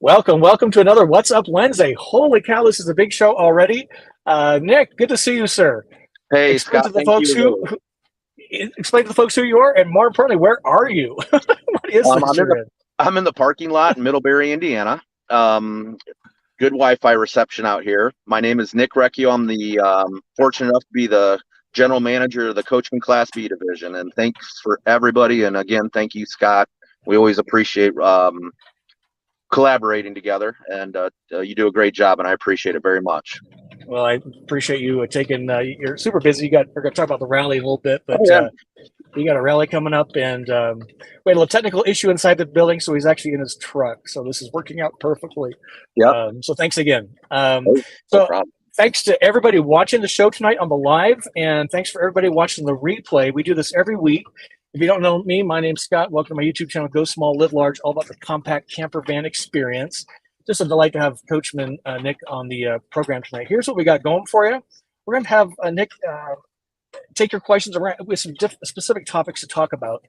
Welcome to another What's Up Wednesday. Holy cow, this is a big show already. Nick, good to see you, sir. Hey, Explain Scott, to the thank folks you. explain to the folks who you are, and more importantly, where are you? What is Um, this I'm in you're the in? I'm in the parking lot in Middlebury, Indiana. Um, Good Wi-Fi reception out here. My name is Nick Recchio. I'm the fortunate enough to be the general manager of the Coachmen Class B division. And thanks for everybody. And again, thank you, Scott. We always appreciate collaborating together, and you do a great job, and I appreciate it very much. Well, I appreciate you taking. You're super busy. We're going to talk about the rally in a little bit, Oh but yeah. you got a rally coming up, and we had a little technical issue inside the building, so he's actually in his truck. So this is working out perfectly. Yep. So thanks again. Oh, no So problem. thanks to everybody watching the show tonight on the live, and thanks for everybody watching the replay. We do this every week. If you don't know me, my name's Scott. Welcome to my YouTube channel, Go Small, Live Large, all about the compact camper van experience. Just a delight to have Coachman Nick on the program tonight. Here's what we got going for you. We're going to have Nick take your questions around with some specific topics to talk about.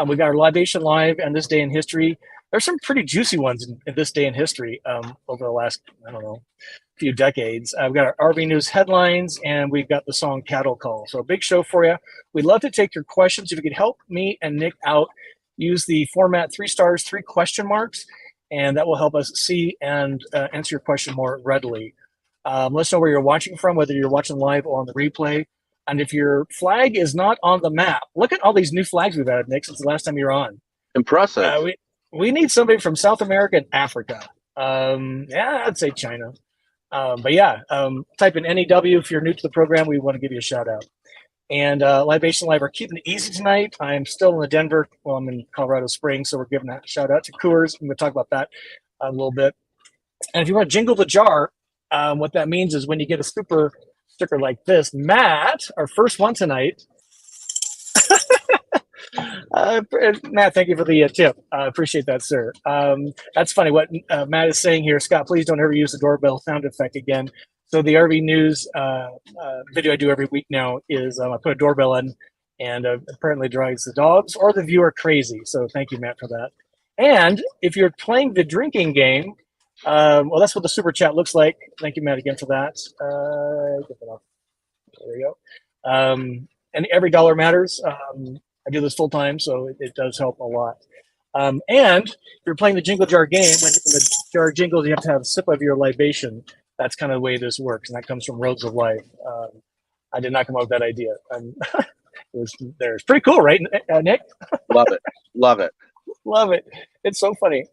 We've got our libation live and this day in history. There's some pretty juicy ones in this day in history over the last, I don't know, few decades. We've got our RV news headlines, and we've got the song Cattle Call. So a big show for you. We'd love to take your questions. If you could help me and Nick out, use the format 3 stars, 3 question marks, and that will help us see and answer your question more readily. Let us know where you're watching from, whether you're watching live or on the replay. And if your flag is not on the map, look at all these new flags we've added, Nick, since the last time you were on. Impressive. We need somebody from South America and Africa. Yeah, I'd say China. But yeah, type in NEW if you're new to the program. We want to give you a shout out. And Libation Live are keeping it easy tonight. I'm still in the Denver. Well, I'm in Colorado Springs, so we're giving a shout out to Coors. I'm going to talk about that a little bit. And if you want to jingle the jar, what that means is when you get a super sticker like this, Matt, our first one tonight. Matt, thank you for the tip. I appreciate that, sir. That's funny what Matt is saying here. Scott, please don't ever use the doorbell sound effect again. So the RV news video I do every week now is I put a doorbell in, and apparently drives the dogs or the viewer crazy. So thank you, Matt, for that. And if you're playing the drinking game, well, that's what the super chat looks like. Thank you, Matt, again for that. Get that off. There we go. And every dollar matters. I do this full time, so it does help a lot. And if you're playing the jingle jar game, when the jar jingles, you have to have a sip of your libation. That's kind of the way this works, and that comes from Roads of Life. I did not come up with that idea. It's pretty cool, right, Nick? Love it. Love it. Love it. It's so funny.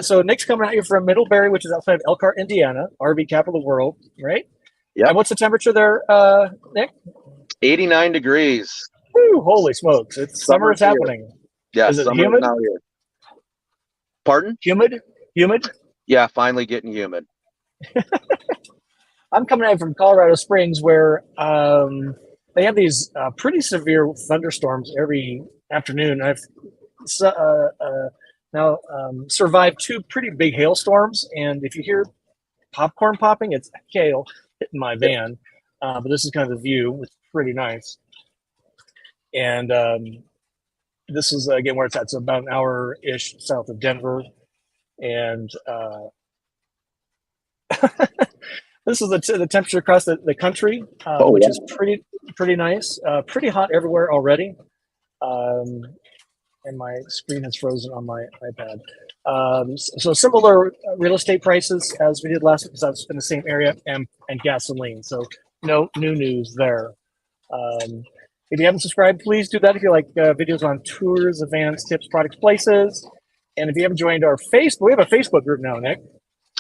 So Nick's coming out here from Middlebury, which is outside of Elkhart, Indiana, RV capital of the world, right? Yep. And what's the temperature there, Nick? 89 degrees. Woo, holy smokes. Summer is happening. Yeah, is it summer humid? is now here. Pardon? Humid? Yeah, finally getting humid. I'm coming out from Colorado Springs where they have these pretty severe thunderstorms every afternoon. I've now survived 2 pretty big hailstorms, and if you hear popcorn popping, it's hail hitting my van. But this is kind of the view. It's pretty nice. And this is, again, where it's at. So about an hour-ish south of Denver. And this is the temperature across the country, which is pretty nice. Pretty hot everywhere already. And my screen has frozen on my iPad. So similar real estate prices as we did last week, because I was in the same area, and gasoline. So no new news there. If you haven't subscribed, please do that. If you like videos on tours, events, tips, products, places. And if you haven't joined our Facebook, we have a Facebook group now, Nick.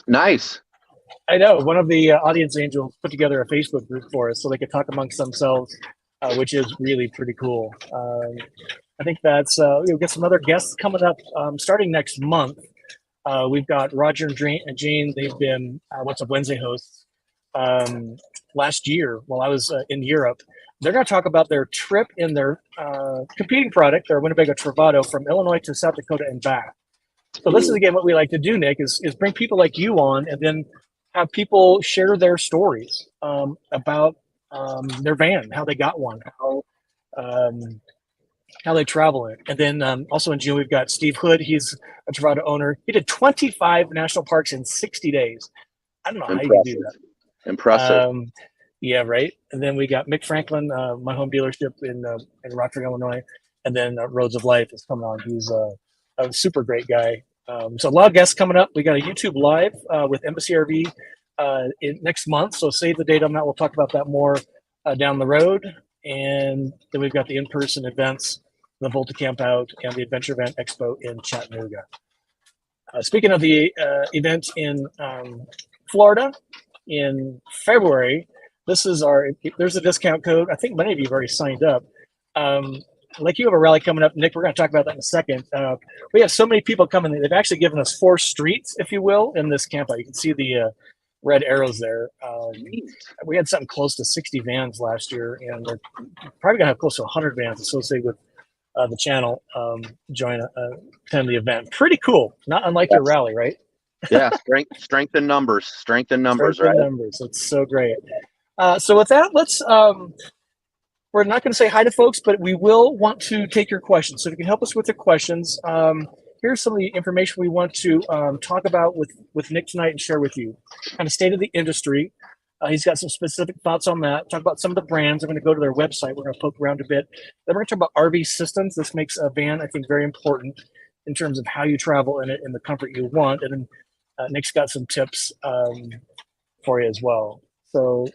Nice. I know. One of the audience angels put together a Facebook group for us so they could talk amongst themselves, which is really pretty cool. I think that's, we'll get some other guests coming up starting next month. We've got Roger and Jane. They've been What's Up Wednesday hosts last year while I was in Europe. They're going to talk about their trip in their competing product, their Winnebago Travado, from Illinois to South Dakota and back. So this is, again, what we like to do, Nick, is bring people like you on and then have people share their stories about their van, how they got one, how they travel it. And then also in June, we've got Steve Hood. He's a Travada owner. He did 25 national parks in 60 days. I don't know how you can do that. Impressive. Yeah, right. And then we got Mick Franklin, my home dealership in Rockford, Illinois. And then Roads of Life is coming on. He's a super great guy. So a lot of guests coming up. We got a YouTube live with Embassy RV next month. So save the date on that. We'll talk about that more down the road. And then we've got the in-person events, the Volta Camp Out, and the Adventure Event Expo in Chattanooga. Speaking of the event in Florida in February, there's a discount code. I think many of you have already signed up. Like you have a rally coming up, Nick. We're going to talk about that in a second. We have so many people coming. They've actually given us 4 streets, if you will, in this camp out. You can see the red arrows there. We had something close to 60 vans last year, and we're probably going to have close to 100 vans associated with the channel attend the event. Pretty cool. Not unlike your rally, right? Yeah, strength in numbers. Strength in numbers, right? Numbers. It's so great. So with that, let's. We're not going to say hi to folks, but we will want to take your questions. So if you can help us with your questions, here's some of the information we want to talk about with Nick tonight and share with you. Kind of state of the industry. He's got some specific thoughts on that. Talk about some of the brands. I'm going to go to their website. We're going to poke around a bit. Then we're going to talk about RV systems. This makes a van, I think, very important in terms of how you travel in it and the comfort you want. And then Nick's got some tips for you as well. So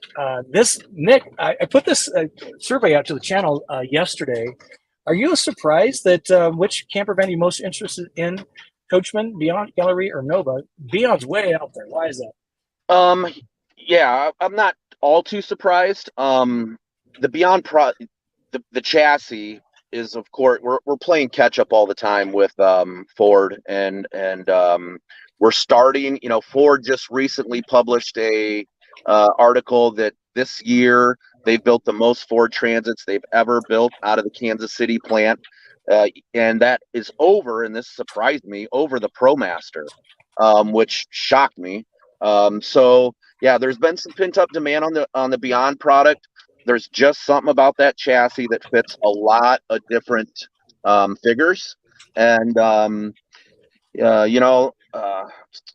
Nick, I put this survey out to the channel yesterday. Are you surprised that which camper van are you most interested in? Coachmen, Beyond, Galleria, or Nova? Beyond's way out there. Why is that? Yeah, I'm not all too surprised. The Beyond the chassis is, of course, we're playing catch up all the time with Ford, and we're starting. Ford just recently published a article that this year they've built the most Ford Transits they've ever built out of the Kansas City plant, and that is over. And this surprised me, over the ProMaster, which shocked me. So yeah, there's been some pent up demand on the Beyond product. There's just something about that chassis that fits a lot of different figures, and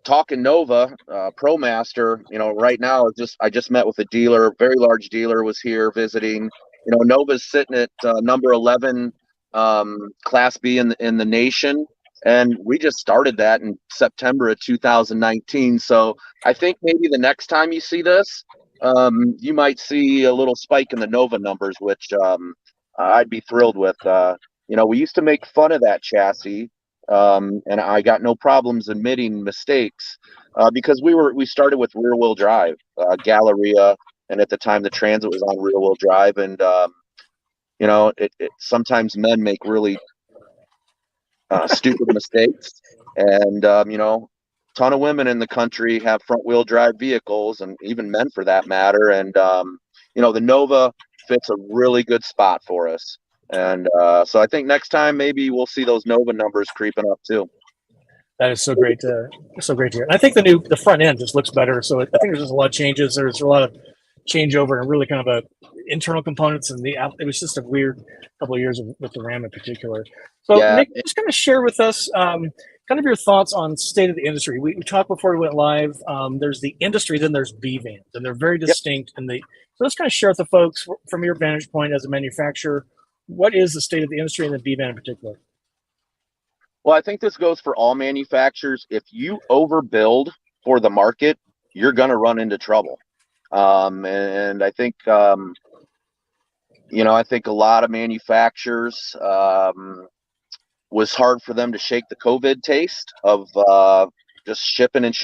talking Nova, ProMaster, right now I just met with a dealer, very large dealer was here visiting. Nova's sitting at number 11 Class B in the nation, and we just started that in September of 2019. So I think maybe the next time you see this, you might see a little spike in the Nova numbers, which I'd be thrilled with. We used to make fun of that chassis. And I got no problems admitting mistakes because we started with rear wheel drive, Galleria, and at the time the Transit was on rear wheel drive, and sometimes men make really stupid mistakes, and ton of women in the country have front wheel drive vehicles, and even men for that matter, and the Nova fits a really good spot for us. And so I think next time maybe we'll see those Nova numbers creeping up too. That is so great to hear. And I think the front end just looks better. So I think there's just a lot of changes. There's a lot of changeover and really kind of internal components. And it was just a weird couple of years with the Ram in particular. So yeah. Nick, just kind of share with us kind of your thoughts on state of the industry. We talked before we went live. There's the industry, then there's B vans, and they're very distinct. Yep. So let's kind of share with the folks from your vantage point as a manufacturer. What is the state of the industry and the B van in particular? Well, I think this goes for all manufacturers. If you overbuild for the market, you're going to run into trouble. And I think, I think a lot of manufacturers, was hard for them to shake the COVID taste of just shipping. And,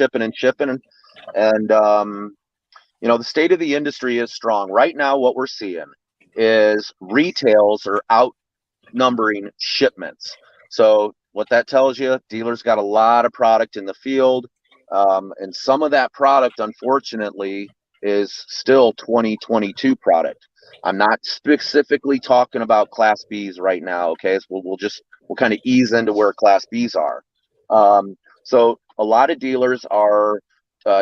the state of the industry is strong. Right now, what we're seeing is retails are outnumbering shipments. So what that tells you, dealers got a lot of product in the field, and some of that product, unfortunately, is still 2022 product. I'm not specifically talking about Class Bs right now, okay? So we'll kind of ease into where Class Bs are. So a lot of dealers are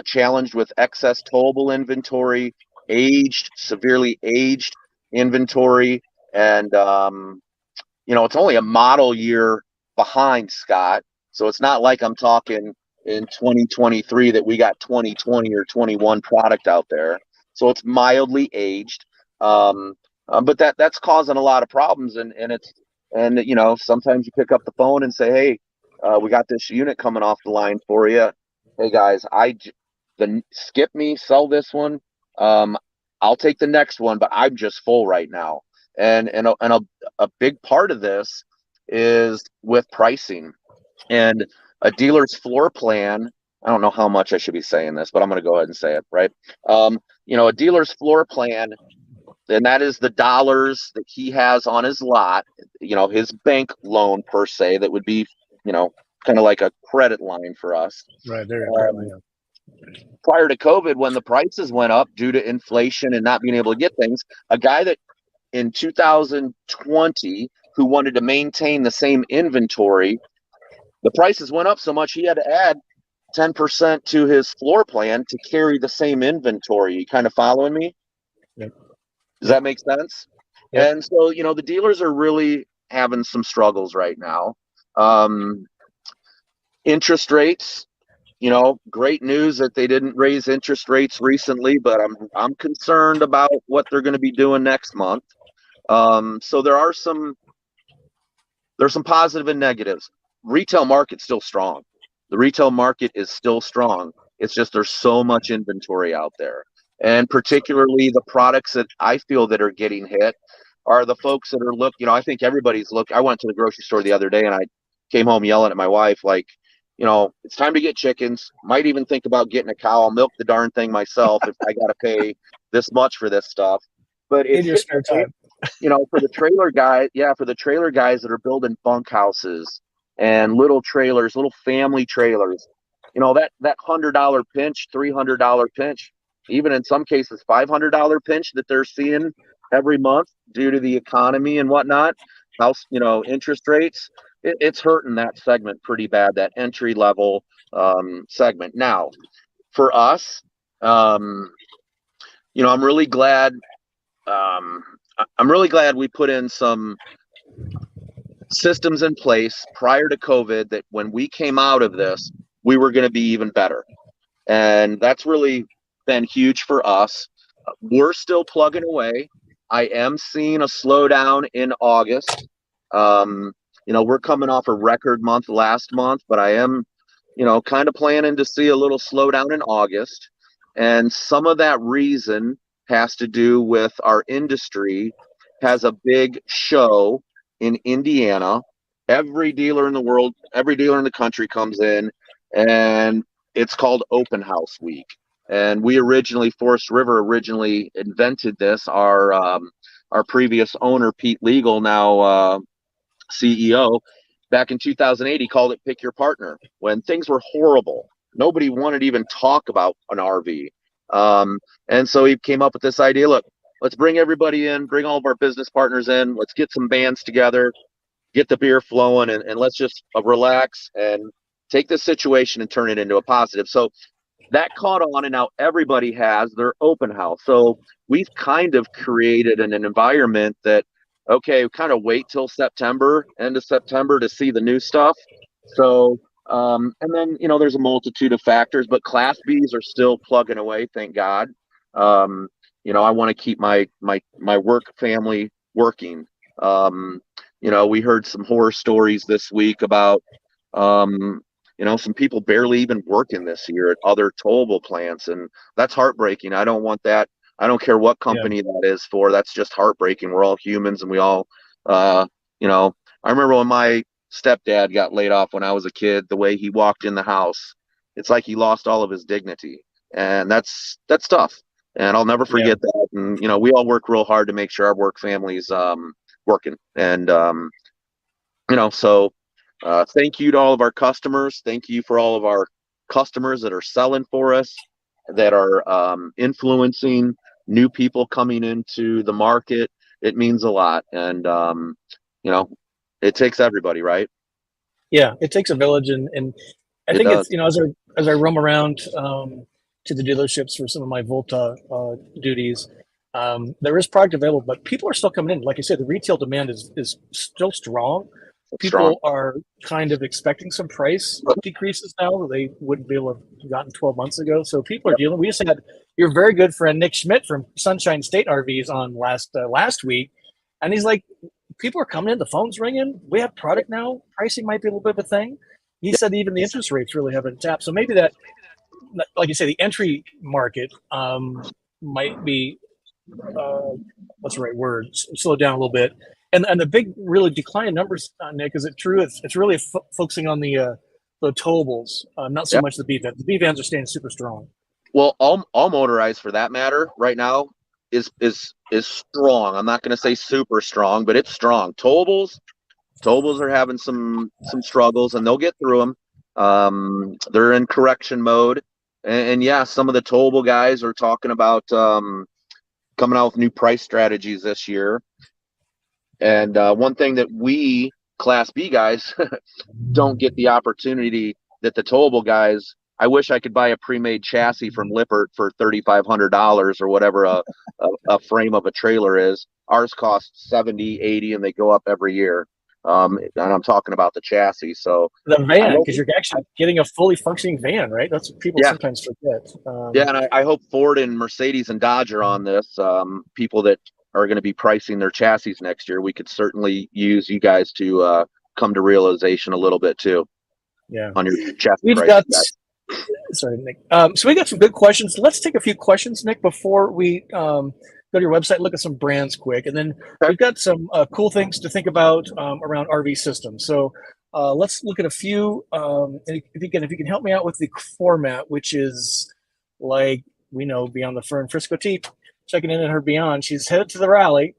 challenged with excess towable inventory, severely aged inventory, and it's only a model year behind, Scott. So it's not like I'm talking in 2023 that we got 2020 or 21 product out there. So it's mildly aged. But that's causing a lot of problems, and sometimes you pick up the phone and say, hey, we got this unit coming off the line for you. Hey guys, skip me, sell this one. I'll take the next one, but I'm just full right now. And a big part of this is with pricing and a dealer's floor plan. I don't know how much I should be saying this, but I'm going to go ahead and say it, right? A dealer's floor plan, and that is the dollars that he has on his lot, his bank loan per se, that would be, kind of like a credit line for us. Right there. Prior to COVID, when the prices went up due to inflation and not being able to get things, a guy that in 2020 who wanted to maintain the same inventory, the prices went up so much he had to add 10% to his floor plan to carry the same inventory. You kind of following me? Yep. Does that make sense? Yep. And so, the dealers are really having some struggles right now. Interest rates, great news that they didn't raise interest rates recently, but I'm concerned about what they're going to be doing next month. So there's some positive and negatives. Retail market's still strong. The retail market is still strong. It's just there's so much inventory out there. And particularly the products that I feel that are getting hit are the folks that are I think everybody's I went to the grocery store the other day and I came home yelling at my wife, like, it's time to get chickens. Might even think about getting a cow. I'll milk the darn thing myself if I got to pay this much for this stuff. But it's in your spare time. For the trailer guys that are building bunkhouses and little trailers, little family trailers, that $100 pinch, $300 pinch, even in some cases $500 pinch that they're seeing every month due to the economy and whatnot, house, interest rates, it's hurting that segment pretty bad, that entry level segment. Now, for us, I'm really glad. I'm really glad we put in some systems in place prior to COVID that when we came out of this, we were going to be even better. And that's really been huge for us. We're still plugging away. I am seeing a slowdown in August. We're coming off a record month last month, but I am, kind of planning to see a little slowdown in August. And some of that reason has to do with our industry has a big show in Indiana. Every dealer in the world, every dealer in the country comes in, and it's called Open House Week. And Forest River originally invented this. Our previous owner, Pete Legal, now CEO, back in 2008, he called it Pick Your Partner. When things were horrible, nobody wanted to even talk about an RV. And so he came up with this idea, look, let's bring everybody in, bring all of our business partners in, let's get some bands together, get the beer flowing, and let's just relax and take this situation and turn it into a positive. So that caught on, and now everybody has their open house. So we've kind of created an environment that, okay, kind of wait till September, end of September to see the new stuff. So, and then, there's a multitude of factors, but Class Bs are still plugging away, thank God. I want to keep my work family working. We heard some horror stories this week about, some people barely even working this year at other towable plants, and that's heartbreaking. I don't want that. I don't care what company that is for. That's just heartbreaking. We're all humans, and we all, I remember when my stepdad got laid off when I was a kid, the way he walked in the house, it's like he lost all of his dignity, and that's tough. And I'll never forget that. And, we all work real hard to make sure our work family's working. And, so thank you to all of our customers. Thank you for all of our customers that are selling for us, that are influencing new people coming into the market. It means a lot. And, it takes everybody, right? Yeah, it takes a village. And I think it's, as I roam around to the dealerships for some of my Volta duties, There is product available, but people are still coming in. Like I said, the retail demand is still strong. It's strong. People are kind of expecting some price decreases now that they wouldn't be able to have gotten 12 months ago. So people are dealing. We just had your very good friend Nick Schmidt from Sunshine State RVs on last week, and he's like, people are coming in, the phone's ringing. We have product now. Pricing might be a little bit of a thing. He said even the interest rates really haven't tapped. So maybe that, like you say, the entry market might be what's the right word? Slow down a little bit. And the big really decline in numbers, Nick, is it true? It's really focusing on the towables, not so much the B vans. The B vans are staying super strong. Well, all motorized for that matter right now is strong. I'm not going to say super strong, but it's strong. Towables are having some struggles, and they'll get through them. They're in correction mode, and yeah, some of the towable guys are talking about coming out with new price strategies this year. And one thing that we Class B guys don't get the opportunity that the towable guys. I wish I could buy a pre-made chassis from Lippert for $3,500 or whatever a frame of a trailer is. Ours costs $70, $80, and they go up every year. And I'm talking about the chassis. So the van, because you're actually getting a fully functioning van, right? That's what people sometimes forget. And I hope Ford and Mercedes and Dodge are on this. People that are going to be pricing their chassis next year, we could certainly use you guys to come to realization a little bit too. Yeah, on your chassis. We've got. Sorry, Nick. So we got some good questions. Let's take a few questions, Nick, before we go to your website, look at some brands quick. And then we've got some cool things to think about around RV systems. So let's look at a few. If you can help me out with the format, which is like we know Beyond the Fern, Frisco T, checking in her Beyond. She's headed to the rally.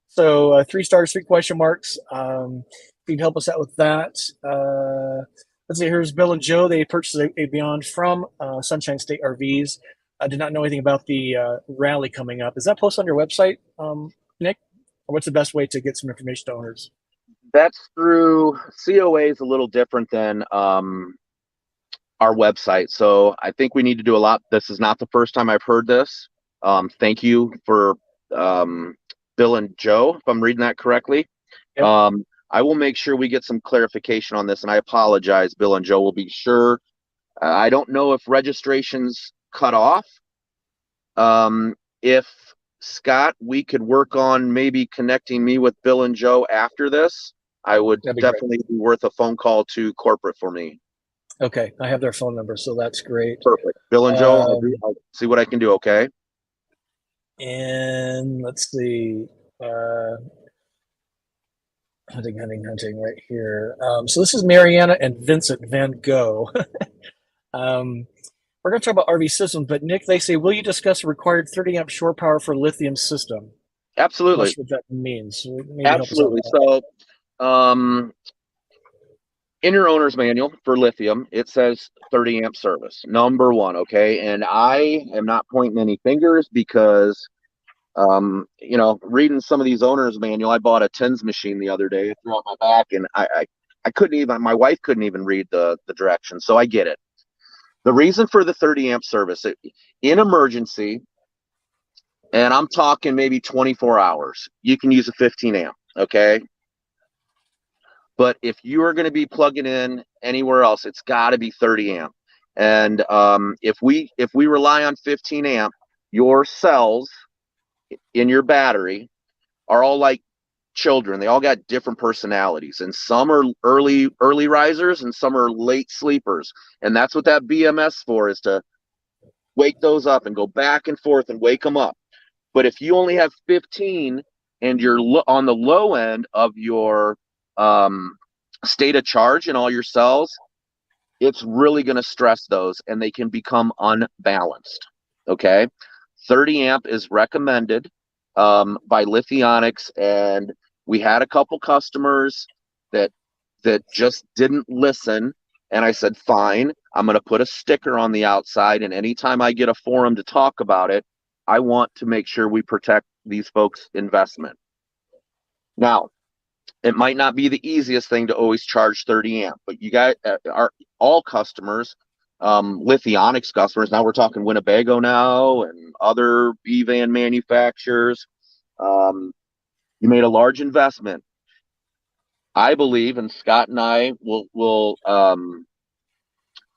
So 3 stars, 3 question marks. If you can help us out with that. Let's see, here's Bill and Joe. They purchased a Beyond from Sunshine State RVs. I did not know anything about the rally coming up. Is that posted on your website, Nick? Or what's the best way to get some information to owners? That's through COA is a little different than our website. So I think we need to do a lot. This is not the first time I've heard this. Thank you for Bill and Joe, if I'm reading that correctly. Yep. I will make sure we get some clarification on this, and I apologize, Bill and Joe. Will be sure. I don't know if registrations cut off. If Scott, we could work on maybe connecting me with Bill and Joe after this. I would definitely be worth a phone call to corporate for me. Okay, I have their phone number, so that's great. Perfect. Bill and Joe, I'll see what I can do. Okay. And let's see. Hunting right here. So this is Mariana and Vincent Van Gogh. We're going to talk about RV systems, but Nick, they say, will you discuss a required 30 amp shore power for lithium system? Absolutely. That's what that means. Absolutely. So in your owner's manual for lithium, it says 30 amp service, number 1. Okay. And I am not pointing any fingers because reading some of these owners manual, I bought a tins machine the other day, threw out my back, and I couldn't even, my wife couldn't even read the directions. So I get it. The reason for the 30 amp service in emergency, and I'm talking maybe 24 hours, you can use a 15 amp. Okay. But if you are going to be plugging in anywhere else, it's got to be 30 amp. And if we rely on 15 amp, your cells in your battery are all like children. They all got different personalities, and some are early risers and some are late sleepers. And that's what that BMS for, is to wake those up and go back and forth and wake them up. But if you only have 15 and you're on the low end of your state of charge in all your cells, it's really going to stress those, and they can become unbalanced. Okay. 30 amp is recommended by Lithionics, and we had a couple customers that just didn't listen, and I said, fine, I'm going to put a sticker on the outside, and anytime I get a forum to talk about it, I want to make sure we protect these folks' investment. Now, it might not be the easiest thing to always charge 30 amp, but you guys are all customers Lithionics customers. Now we're talking Winnebago now and other B-van manufacturers. You made a large investment. I believe, and Scott and I will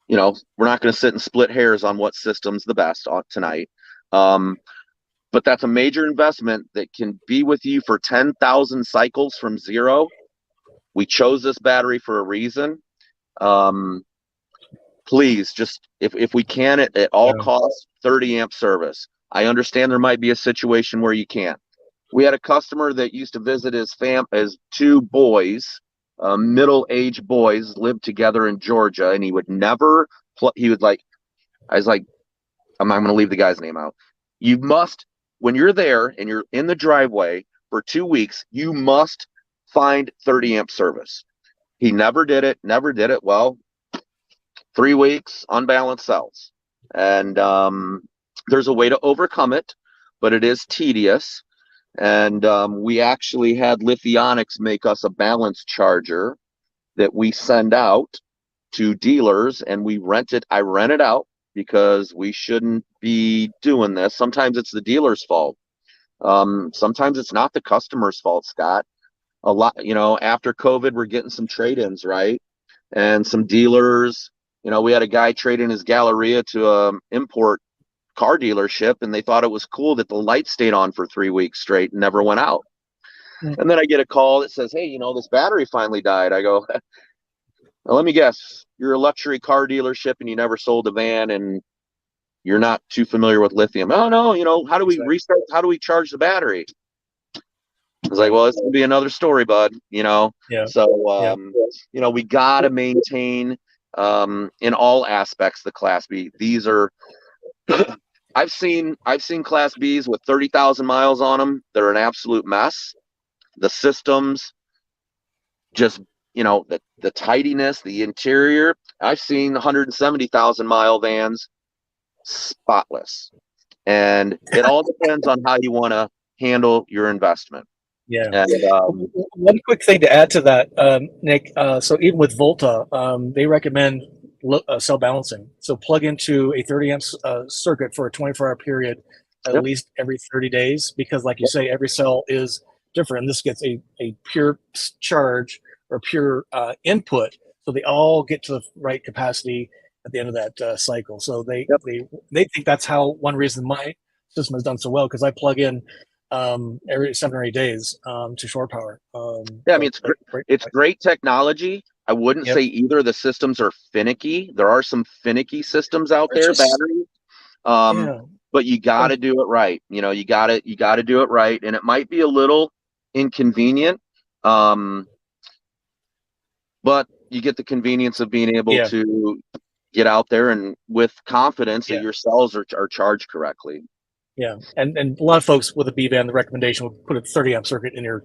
we're not going to sit and split hairs on what system's the best tonight. But that's a major investment that can be with you for 10,000 cycles from zero. We chose this battery for a reason. Please, just if we can, at all costs, 30 amp service. I understand there might be a situation where you can't. We had a customer that used to visit his two boys, middle-aged boys, lived together in Georgia, and he would never. I was like, I'm not going to leave the guy's name out. You must, when you're there and you're in the driveway for 2 weeks, you must find 30 amp service. He never did it. Well, 3 weeks, unbalanced cells, and there's a way to overcome it, but it is tedious. And we actually had Lithionics make us a balance charger that we send out to dealers, and I rent it out because we shouldn't be doing this. Sometimes it's the dealer's fault. Sometimes it's not the customer's fault, Scott. A lot, after COVID, we're getting some trade-ins, right? And some dealers, we had a guy trade in his Galleria to an import car dealership, and they thought it was cool that the light stayed on for 3 weeks straight and never went out. And then I get a call that says, hey, this battery finally died. I go, well, let me guess, you're a luxury car dealership and you never sold a van and you're not too familiar with lithium. Oh no, how do we restart? How do we charge the battery? I was like, well, it's gonna be another story, bud. So we gotta maintain in all aspects the Class B. These are I've seen Class Bs with 30,000 miles on them. They're an absolute mess. The systems, just the tidiness, the interior. I've seen 170,000 mile vans spotless, and it all depends on how you want to handle your investment. Yeah. And, one quick thing to add to that, Nick. So even with Volta, they recommend cell balancing. So plug into a 30 amp circuit for a 24-hour period, at least every 30 days, because like you say, every cell is different. And this gets a pure charge or pure input, so they all get to the right capacity at the end of that cycle. So they think that's one reason my system has done so well, because I plug in every 7 or 8 days to shore power. I mean, it's great technology. I wouldn't say either of the systems are finicky. There are some finicky systems out there, batteries. But you got to do it right. You got to do it right, and it might be a little inconvenient. But you get the convenience of being able to get out there and with confidence that your cells are charged correctly. Yeah, and a lot of folks with a B-van, the recommendation will put a 30 amp circuit in your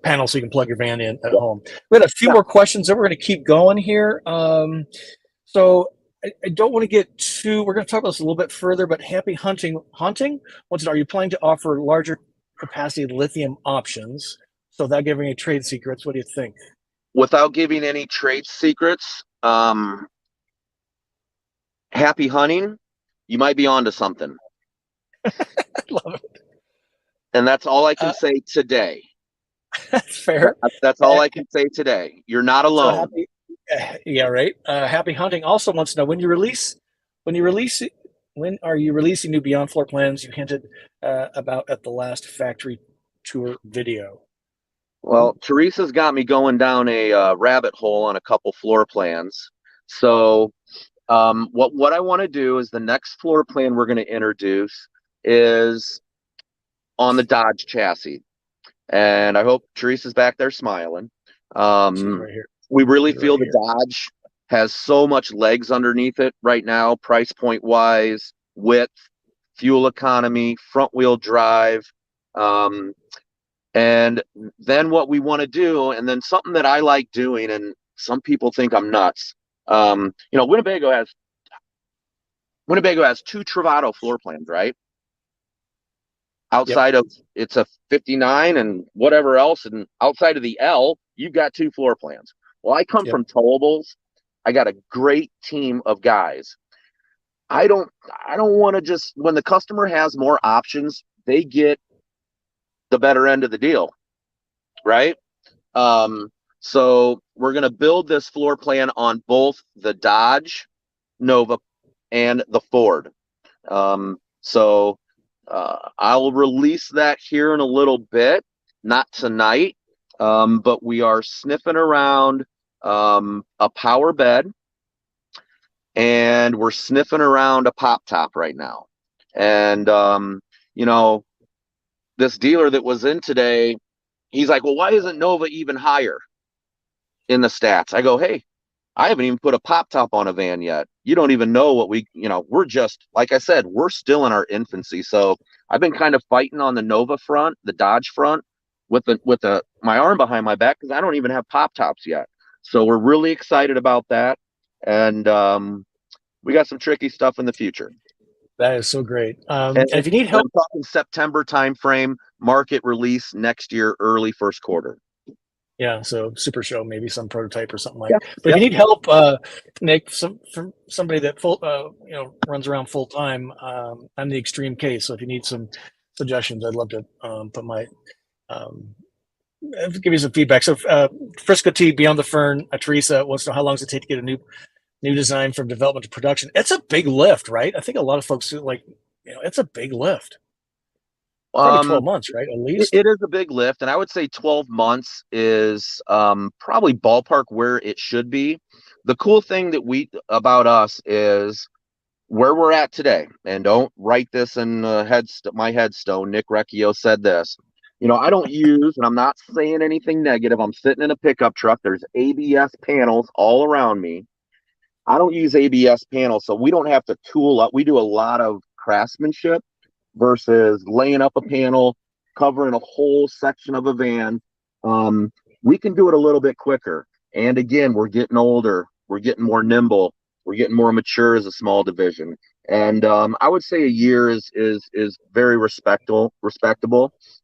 panel so you can plug your van in at home. We had a few more questions, and we're going to keep going here. So I don't want to get too. We're going to talk about this a little bit further, but Happy Hunting. What's it? Are you planning to offer larger capacity lithium options? So without giving any trade secrets, what do you think? Without giving any trade secrets, Happy Hunting, you might be onto something. I love it. And that's all I can say today. That's fair. That's all I can say today. You're not alone. So right. Happy Hunting also wants to know when are you releasing new Beyond floor plans you hinted about at the last factory tour video? Well, Teresa's got me going down a rabbit hole on a couple floor plans. So what I want to do is the next floor plan we're going to introduce is on the Dodge chassis. And I hope Teresa's back there smiling. Right here. We really feel the Dodge has so much legs underneath it right now, price point wise, width, fuel economy, front wheel drive. And then what we want to do, and then something that I like doing, and some people think I'm nuts. Winnebago has 2 Travato floor plans, right? Outside of it's a 59 and whatever else, and outside of the L, you've got 2 floor plans. Well, I come from towables, I got a great team of guys. I don't want to just, when the customer has more options, they get the better end of the deal, right? So we're going to build this floor plan on both the Dodge Nova and the Ford. So I will release that here in a little bit, not tonight, but we are sniffing around a power bed, and we're sniffing around a pop top right now. And, you know, this dealer that was in today, he's like, well, why isn't Nova even higher in the stats? I go, hey, I haven't even put a pop top on a van yet. You don't even know what we're just, like I said, we're still in our infancy. So I've been kind of fighting on the Nova front, the Dodge front, with my arm behind my back, because I don't even have pop tops yet. So we're really excited about that. And we got some tricky stuff in the future. That is so great. And if you need help, I'm talking September timeframe, market release next year, early first quarter. Yeah, so super show, maybe some prototype or something like that. But if you need help, Nick, from somebody that runs around full time, I'm the extreme case. So if you need some suggestions, I'd love to put my give you some feedback. So Frisco T, Beyond the Fern, Teresa wants to know how long does it take to get a new design from development to production? It's a big lift, right? I think a lot of folks it's a big lift. Probably 12 months, right? At least it is a big lift, and I would say 12 months is probably ballpark where it should be. The cool thing about us is where we're at today, and don't write this in my headstone. Nick Recchio said this. I don't use, and I'm not saying anything negative. I'm sitting in a pickup truck. There's ABS panels all around me. I don't use ABS panels, so we don't have to tool up. We do a lot of craftsmanship versus laying up a panel, covering a whole section of a van. We can do it a little bit quicker. And again, we're getting older. We're getting more nimble. We're getting more mature as a small division. And I would say a year is very respectable.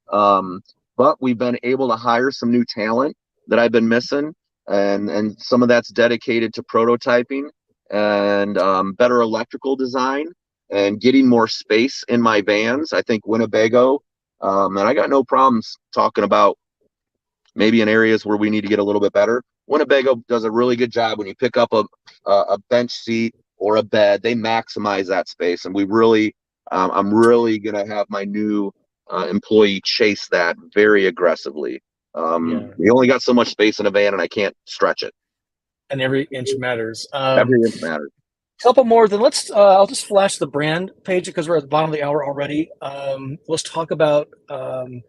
But we've been able to hire some new talent that I've been missing. And some of that's dedicated to prototyping and better electrical design and getting more space in my vans. I think Winnebago, and I got no problems talking about maybe in areas where we need to get a little bit better. Winnebago does a really good job when you pick up a bench seat or a bed. They maximize that space, and I'm really gonna have my new employee chase that very aggressively. We only got so much space in a van, and I can't stretch it. And every inch matters. Every inch matters. Couple more, then let's. I'll just flash the brand page because we're at the bottom of the hour already. Let's talk about anything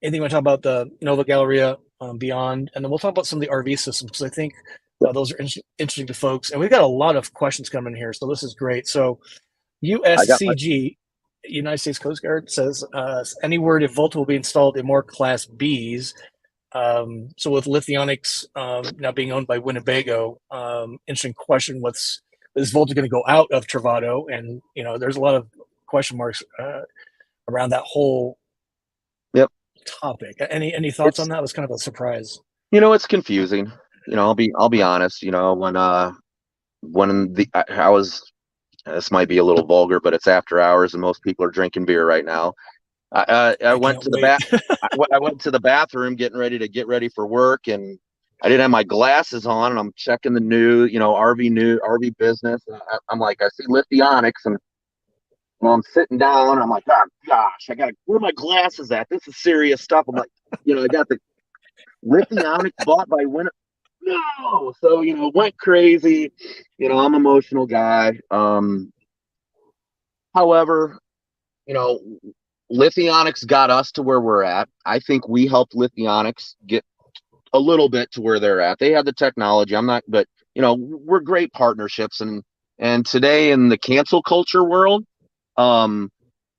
you want to talk about the Nova Galleria Beyond, and then we'll talk about some of the RV systems because I think those are interesting to folks. And we've got a lot of questions coming here, so this is great. So USCG, United States Coast Guard, says any word if Volta will be installed in more Class Bs. So with Lithionics now being owned by Winnebago, interesting question. Is Volta going to go out of Travado? And there's a lot of question marks around that whole topic. Any thoughts on that? It was kind of a surprise. It's confusing. I'll be honest. This might be a little vulgar, but it's after hours and most people are drinking beer right now. I went to the bathroom getting ready for work, and I didn't have my glasses on, and I'm checking the RV business. And I'm like, I see Lithionics, and I'm sitting down. And I'm like, oh gosh, where are my glasses at? This is serious stuff. I'm like, I got the Lithionics bought by Winnebago. No, so went crazy. I'm an emotional guy. However, Lithionics got us to where we're at. I think we helped Lithionics get a little bit to where they're at. They have the technology. But we're great partnerships. And today in the cancel culture world, I'm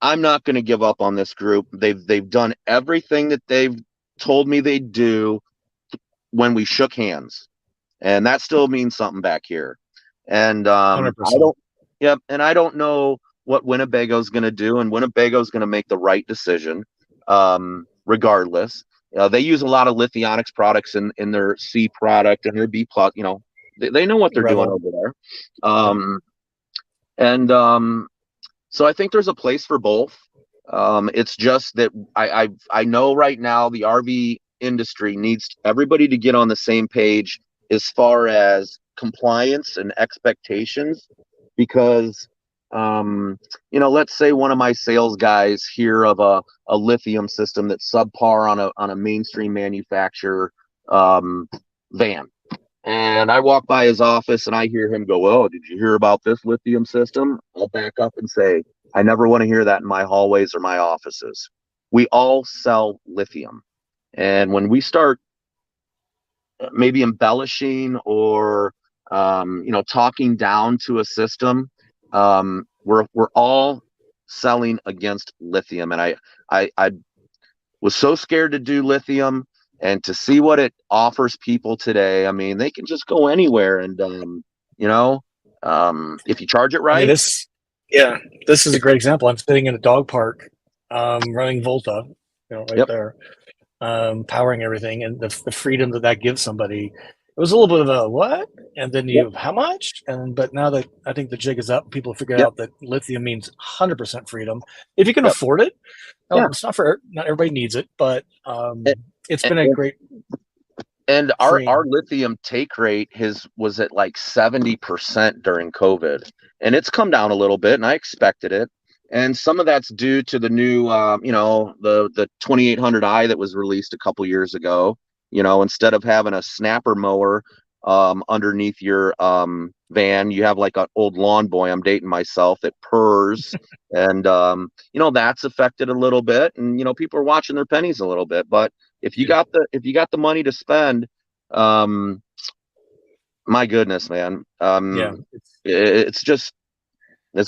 not going to give up on this group. They've done everything that they've told me they'd do when we shook hands, and that still means something back here. And 100%. I don't know what Winnebago's going to do, and Winnebago's going to make the right decision, regardless. They use a lot of Lithionics products in their C product and their B plus. They know what they're doing Rebel. over there. So I think there's a place for both. It's just that I know right now the RV industry needs everybody to get on the same page as far as compliance and expectations, because let's say one of my sales guys hear of a lithium system that's subpar on a mainstream manufacturer van. And I walk by his office and I hear him go, "Oh, did you hear about this lithium system?" I'll back up and say, I never want to hear that in my hallways or my offices. We all sell lithium. And when we start maybe embellishing or talking down to a system, we're all selling against lithium. And I was so scared to do lithium, and to see what it offers people today. I mean, they can just go anywhere, and if you charge it I mean, right. this is a great example. I'm sitting in a dog park, running Volta, right there, powering everything, and the freedom that gives somebody. It was a little bit of a what, and then how much, but now that I think the jig is up, people figure out that lithium means 100% freedom if you can afford it. It's not everybody needs it, but it's been a great. And our lithium take rate was at like 70% during COVID, and it's come down a little bit, and I expected it. And some of that's due to the new, the 2800i that was released a couple years ago. Instead of having a snapper mower underneath your van, you have like an old lawn boy. I'm dating myself, that purrs, and that's affected a little bit, and people are watching their pennies a little bit. But if you got the money to spend, my goodness, man, it's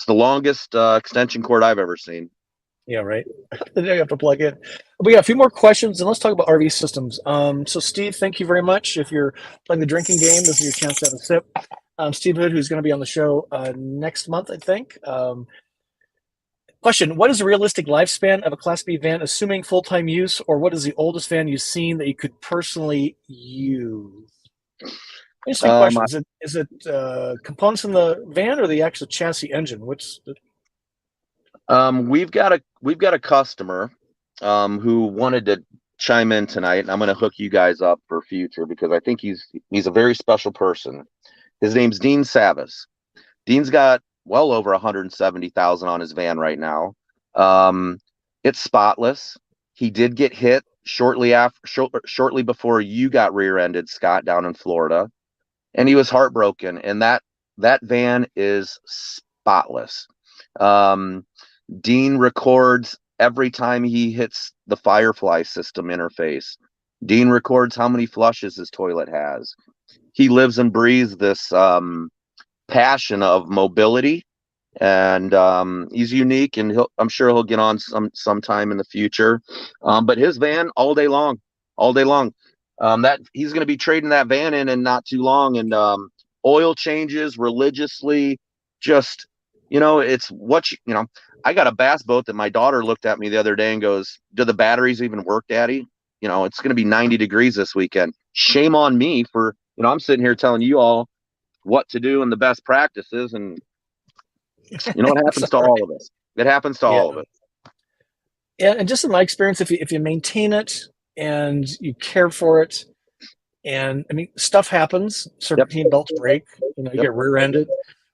the longest extension cord I've ever seen. Yeah, right. Then you have to plug in. We got a few more questions, and let's talk about RV systems. So, Steve, thank you very much. If you're playing the drinking game, this is your chance to have a sip. Steve Hood, who's going to be on the show next month, I think. Question: what is the realistic lifespan of a Class B van, assuming full-time use, or what is the oldest van you've seen that you could personally use? Interesting question. Is it components in the van or the actual chassis engine? We've got a customer who wanted to chime in tonight, and I'm going to hook you guys up for future, because I think he's a very special person. His name's Dean Savas. Dean's got well over 170,000 on his van right now. It's spotless. He did get hit shortly before you got rear-ended, Scott, down in Florida, and he was heartbroken. And that van is spotless. Dean records every time he hits the Firefly system interface. Dean records how many flushes his toilet has. He lives and breathes this passion of mobility, and he's unique, and I'm sure he'll get on sometime in the future. But his van all day long. That he's going to be trading that van in not too long, and oil changes religiously. Just it's what I got a bass boat that my daughter looked at me the other day and goes, "Do the batteries even work, Daddy? It's going to be 90 degrees this weekend." Shame on me for I'm sitting here telling you all what to do and the best practices, and it happens to all of us. It happens to all of us. Yeah, and just in my experience, if you maintain it and you care for it, and I mean, stuff happens. Serpentine belts break. You get rear-ended.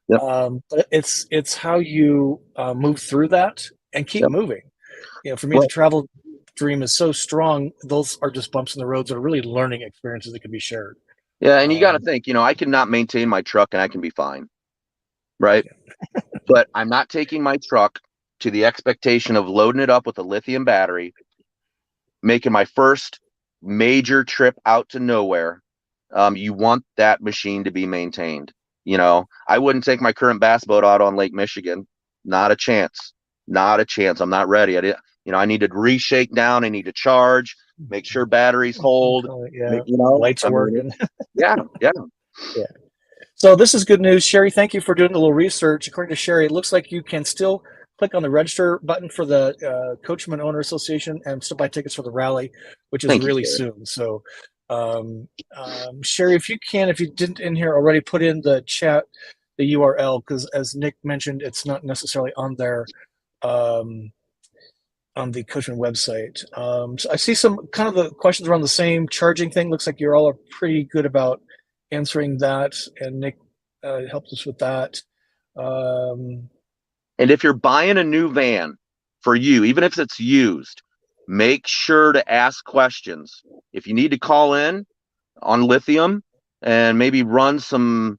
But it's how you move through that and keep moving. For me, the travel dream is so strong. Those are just bumps in the roads that are really learning experiences that can be shared. Yeah, and you got to think, I cannot maintain my truck and I can be fine, right? But I'm not taking my truck to the expectation of loading it up with a lithium battery, making my first major trip out to nowhere. You want that machine to be maintained. I wouldn't take my current bass boat out on Lake Michigan. Not a chance. I'm not ready. I need to reshake down. I need to charge, make sure batteries hold. Lights are working. Yeah. So this is good news. Sherry, thank you for doing a little research. According to Sherry, it looks like you can still click on the register button for the Coachmen Owner Association and still buy tickets for the rally, which is really soon. So Sherry, if you can, if you didn't in here already, put in the chat the URL, because as Nick mentioned, it's not necessarily on there um, on the Coachman website. So I see some kind of the questions around the same charging thing. Looks like you all are pretty good about answering that, and Nick helped us with that. And if you're buying a new van for you, even if it's used, make sure to ask questions. If you need to call in on Lithium and maybe run some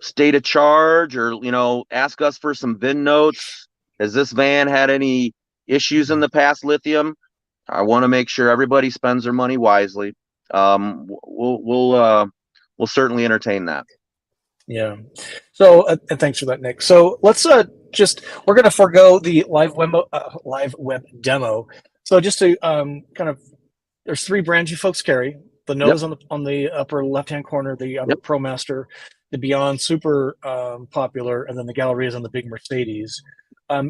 state of charge, or ask us for some VIN notes. Has this van had any issues in the past, Lithium? I want to make sure everybody spends their money wisely. We'll certainly entertain that. Yeah. So and thanks for that, Nick. So let's we're going to forego the live web demo. So just to kind of, there's 3 brands you folks carry. The Nova's on the upper left hand corner, the Ram Promaster, the Beyond, super popular, and then the Galleria is on the big Mercedes.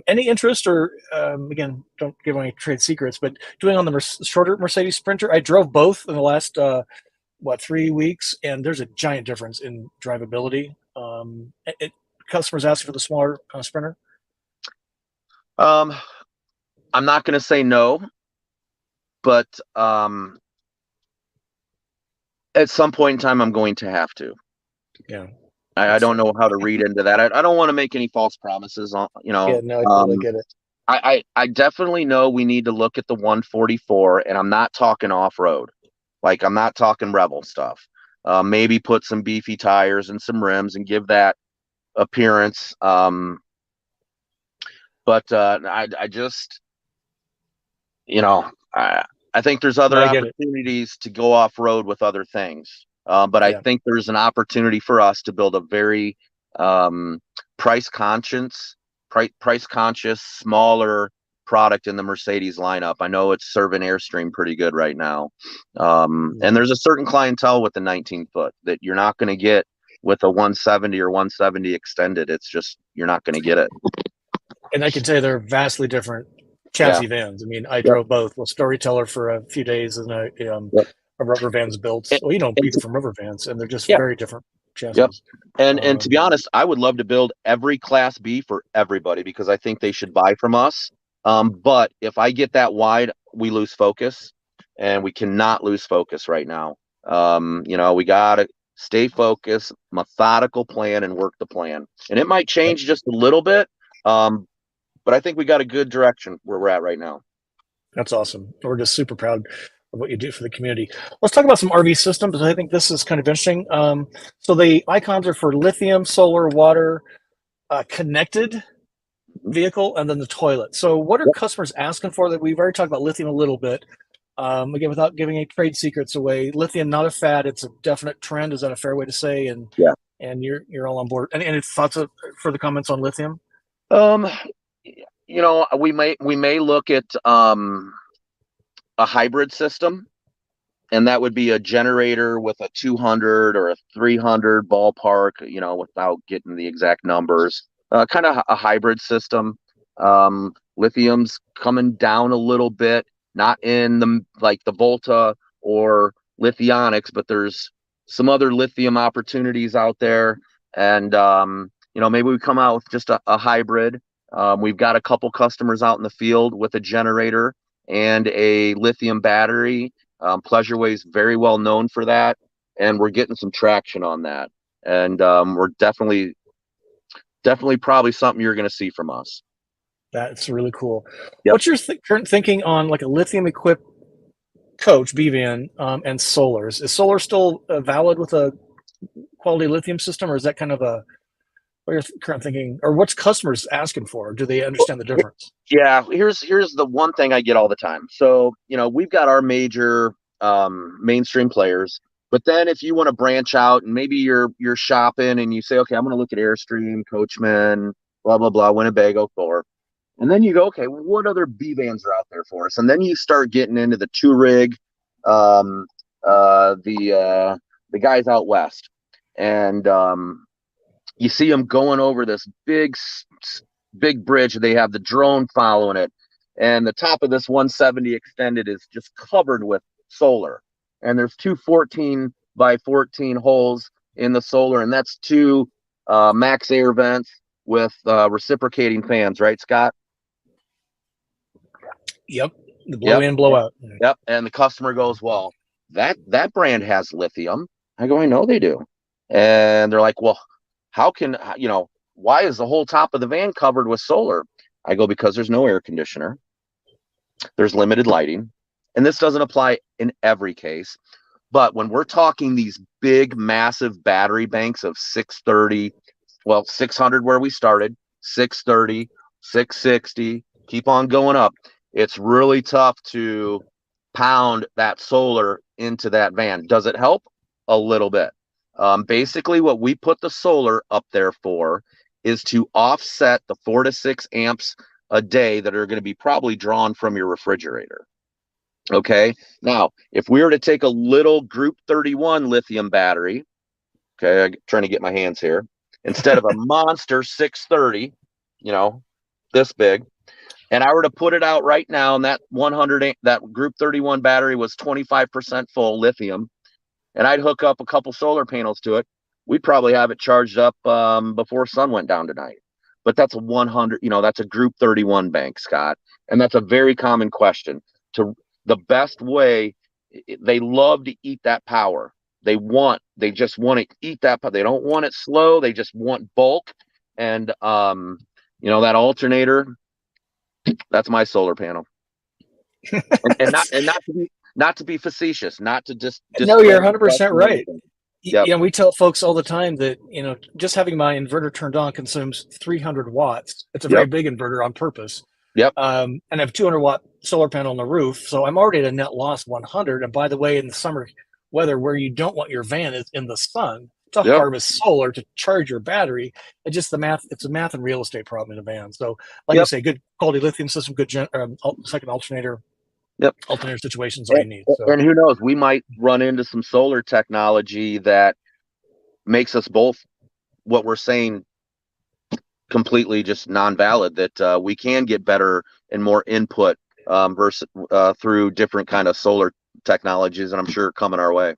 Any interest, or again, don't give any trade secrets, but doing on the shorter Mercedes Sprinter? I drove both in the last 3 weeks, and there's a giant difference in drivability. Customers asking for the smaller Sprinter. I'm not going to say no, but at some point in time, I'm going to have to. Yeah. I don't know how to read into that. I don't want to make any false promises on, Yeah, no, I totally get it. I definitely know we need to look at the 144, and I'm not talking off-road. Like, I'm not talking Rebel stuff. Maybe put some beefy tires and some rims and give that appearance. But I just, I think there's other opportunities to go off-road with other things. But I think there's an opportunity for us to build a very price conscious, smaller product in the Mercedes lineup. I know it's serving Airstream pretty good right now. And there's a certain clientele with the 19-foot that you're not going to get with a 170 or 170 extended. It's just, you're not going to get it. And I can tell you they're vastly different chassis vans. I mean, I drove both. Well, Storyteller for a few days, and a rubber van's built. Well, people from rubber vans, and they're just very different chassis. Yep. And to be honest, I would love to build every Class B for everybody, because I think they should buy from us. But if I get that wide, we lose focus, and we cannot lose focus right now. We got to stay focused, methodical plan, and work the plan. And it might change just a little bit. But I think we got a good direction where we're at right now. That's awesome. We're just super proud of what you do for the community. Let's talk about some RV systems. I think this is kind of interesting. So the icons are for lithium, solar, water, connected vehicle, and then the toilet. So what are customers asking for? That we've already talked about lithium a little bit. Again, without giving any trade secrets away, lithium not a fad; it's a definite trend. Is that a fair way to say? And you're all on board. Any thoughts for the comments on lithium? We may look at a hybrid system, and that would be a generator with a 200 or a 300 ballpark, without getting the exact numbers. Kind of a hybrid system. Lithium's coming down a little bit, not in the Volta or Lithionics, but there's some other lithium opportunities out there. And, maybe we come out with just a hybrid. We've got a couple customers out in the field with a generator and a lithium battery. Pleasureway is very well known for that, and we're getting some traction on that. And we're definitely probably something you're going to see from us. That's really cool. What's your current thinking on like a lithium equipped coach B van and solars? Is solar still valid with a quality lithium system, or is that kind of what are your current thinking, or what's customers asking for? Do they understand the difference? Yeah, here's the one thing I get all the time. So, we've got our major mainstream players, but then if you want to branch out and maybe you're shopping and you say, okay, I'm going to look at Airstream, Coachmen, blah, blah, blah, Winnebago, Thor. And then you go, okay, well, what other B vans are out there for us? And then you start getting into the Touareg, the guys out west. And you see them going over this big bridge. They have the drone following it, and the top of this 170 extended is just covered with solar. and there's two 14 by 14 holes in the solar, and that's two max air vents with reciprocating fans, right, Scott? Yep. The blow in, blow out. Yep. And the customer goes, well, that brand has lithium. I go, I know they do. And they're like, well, how can, why is the whole top of the van covered with solar? I go, because there's no air conditioner. There's limited lighting. And this doesn't apply in every case. But when we're talking these big, massive battery banks of 630, 600 where we started, 630, 660, keep on going up. It's really tough to pound that solar into that van. Does it help? A little bit. Basically, what we put the solar up there for is to offset the 4 to 6 amps a day that are going to be probably drawn from your refrigerator. Okay. Now, if we were to take a little Group 31 lithium battery, okay, I'm trying to get my hands here, instead of a monster 630, this big, and I were to put it out right now, and that Group 31 battery was 25% full lithium, and I'd hook up a couple solar panels to it, we'd probably have it charged up before sun went down tonight. But that's a 100, that's a Group 31 bank, Scott, and that's a very common question. The best way, they love to eat that power. They just want to eat that, but they don't want it slow. They just want bulk. And, that alternator, that's my solar panel. and not to be facetious, not to just no, you're 100% right. Yep. Yeah, we tell folks all the time that, just having my inverter turned on consumes 300 watts. It's a very big inverter on purpose. Yep. And I have 200 watt solar panel on the roof. So I'm already at a net loss 100. And by the way, in the summer weather where you don't want your van is in the sun to harvest solar to charge your battery, it's just it's a math and real estate problem in a van. So like I say, good quality lithium system, good second alternator. Alternator situations all you need. So. And who knows, we might run into some solar technology that makes us both what we're saying completely just non-valid, that we can get better and more input versus through different kind of solar technologies, and I'm sure coming our way.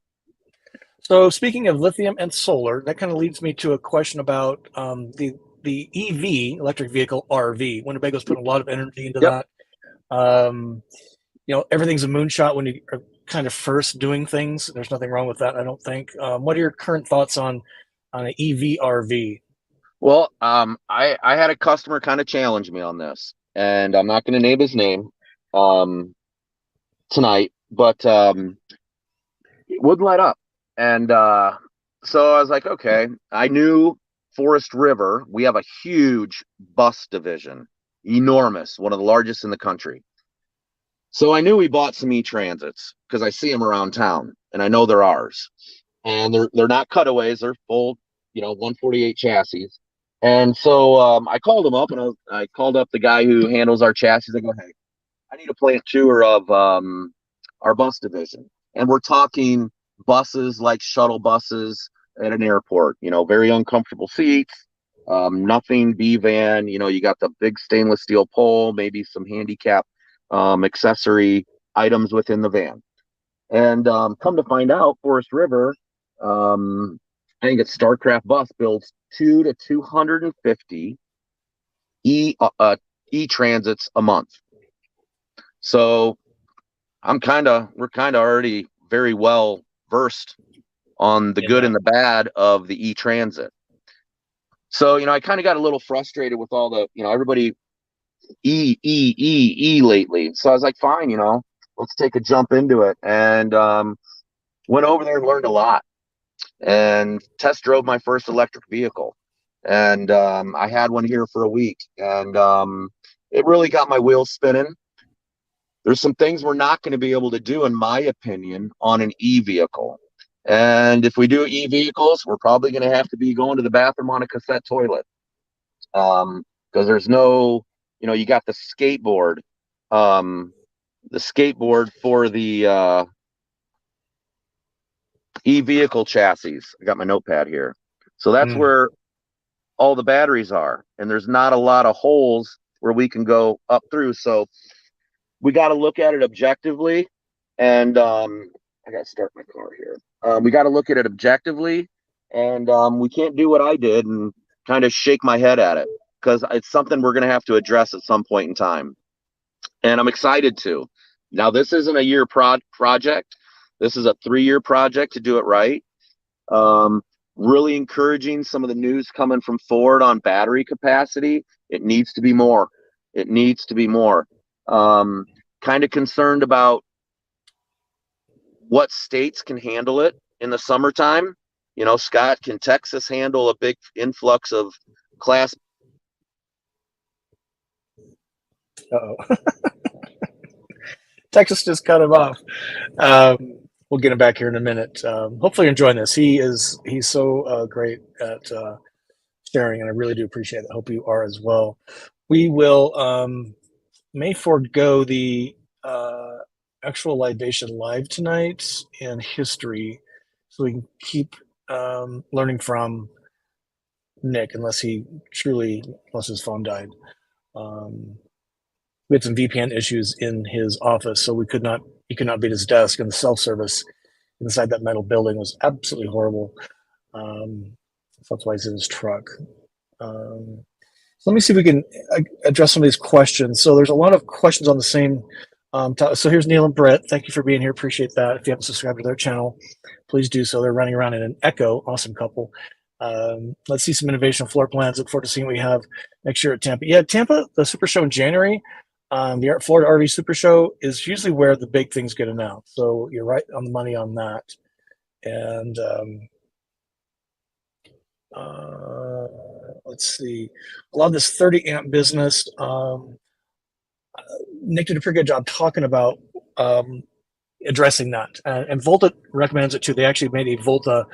So speaking of lithium and solar, that kind of leads me to a question about the EV, electric vehicle RV. Winnebago's putting a lot of energy into that. Everything's a moonshot when you are kind of first doing things. There's nothing wrong with that, I don't think. What are your current thoughts on an EV RV? Well, I had a customer kind of challenge me on this, and I'm not going to name his name tonight, but it wouldn't let up. And so I was like, okay, I knew Forest River, we have a huge bus division, enormous, one of the largest in the country. So I knew we bought some E-Transits because I see them around town, and I know they're ours. And they're not cutaways; they're full, 148 chassis. And so I called him up, and I called up the guy who handles our chassis. I go, hey, I need a plant tour of our bus division, and we're talking buses like shuttle buses at an airport. Very uncomfortable seats, nothing B-van. You got the big stainless steel pole, maybe some handicap accessory items within the van. And come to find out, Forest River, I think it's StarCraft Bus builds 2 to 250 E-Transits a month. So we're kind of already very well versed on the good and the bad of the E-Transit. So, I kind of got a little frustrated with all the, everybody E lately. So I was like, fine, let's take a jump into it. And went over there and learned a lot, and test drove my first electric vehicle. And I had one here for a week, and it really got my wheels spinning. There's some things we're not going to be able to do, in my opinion, on an e-vehicle. And if we do e-vehicles, we're probably going to have to be going to the bathroom on a cassette toilet. Because there's no, you got the skateboard for the e-vehicle chassis. I got my notepad here. So that's where all the batteries are. And there's not a lot of holes where we can go up through. So we got to look at it objectively and I got to start my car here. We got to look at it objectively, and we can't do what I did and kind of shake my head at it, because it's something we're going to have to address at some point in time. And I'm excited to. Now, this isn't a year project. This is a 3-year project to do it right. Really encouraging some of the news coming from Ford on battery capacity. It needs to be more. It needs to be more. Kind of concerned about what states can handle it in the summertime. You know, Scott, can Texas handle a big influx of class? Uh-oh. Texas just cut him off. We'll get him back here in a minute. Hopefully you're enjoying this. He's so great at sharing, and I really do appreciate it. I hope you are as well. We will may forego the actual libation live tonight in history, so we can keep learning from Nick, unless his phone died. We had some VPN issues in his office, so he could not be at his desk, and the self-service inside that metal building was absolutely horrible. So that's why he's in his truck. So let me see if we can address some of these questions. So there's a lot of questions on the same topic. So here's Neil and Brett. Thank you for being here. Appreciate that. If you haven't subscribed to their channel, please do so. They're running around in an Echo. Awesome couple. Let's see some innovation floor plans. Look forward to seeing what we have next year at Tampa. Yeah, Tampa, the Super Show in January. The Florida RV Super Show is usually where the big things get announced. So you're right on the money on that. And let's see, a lot of this 30 amp business. Nick did a pretty good job talking about addressing that. And Volta recommends it too. They actually made a Volta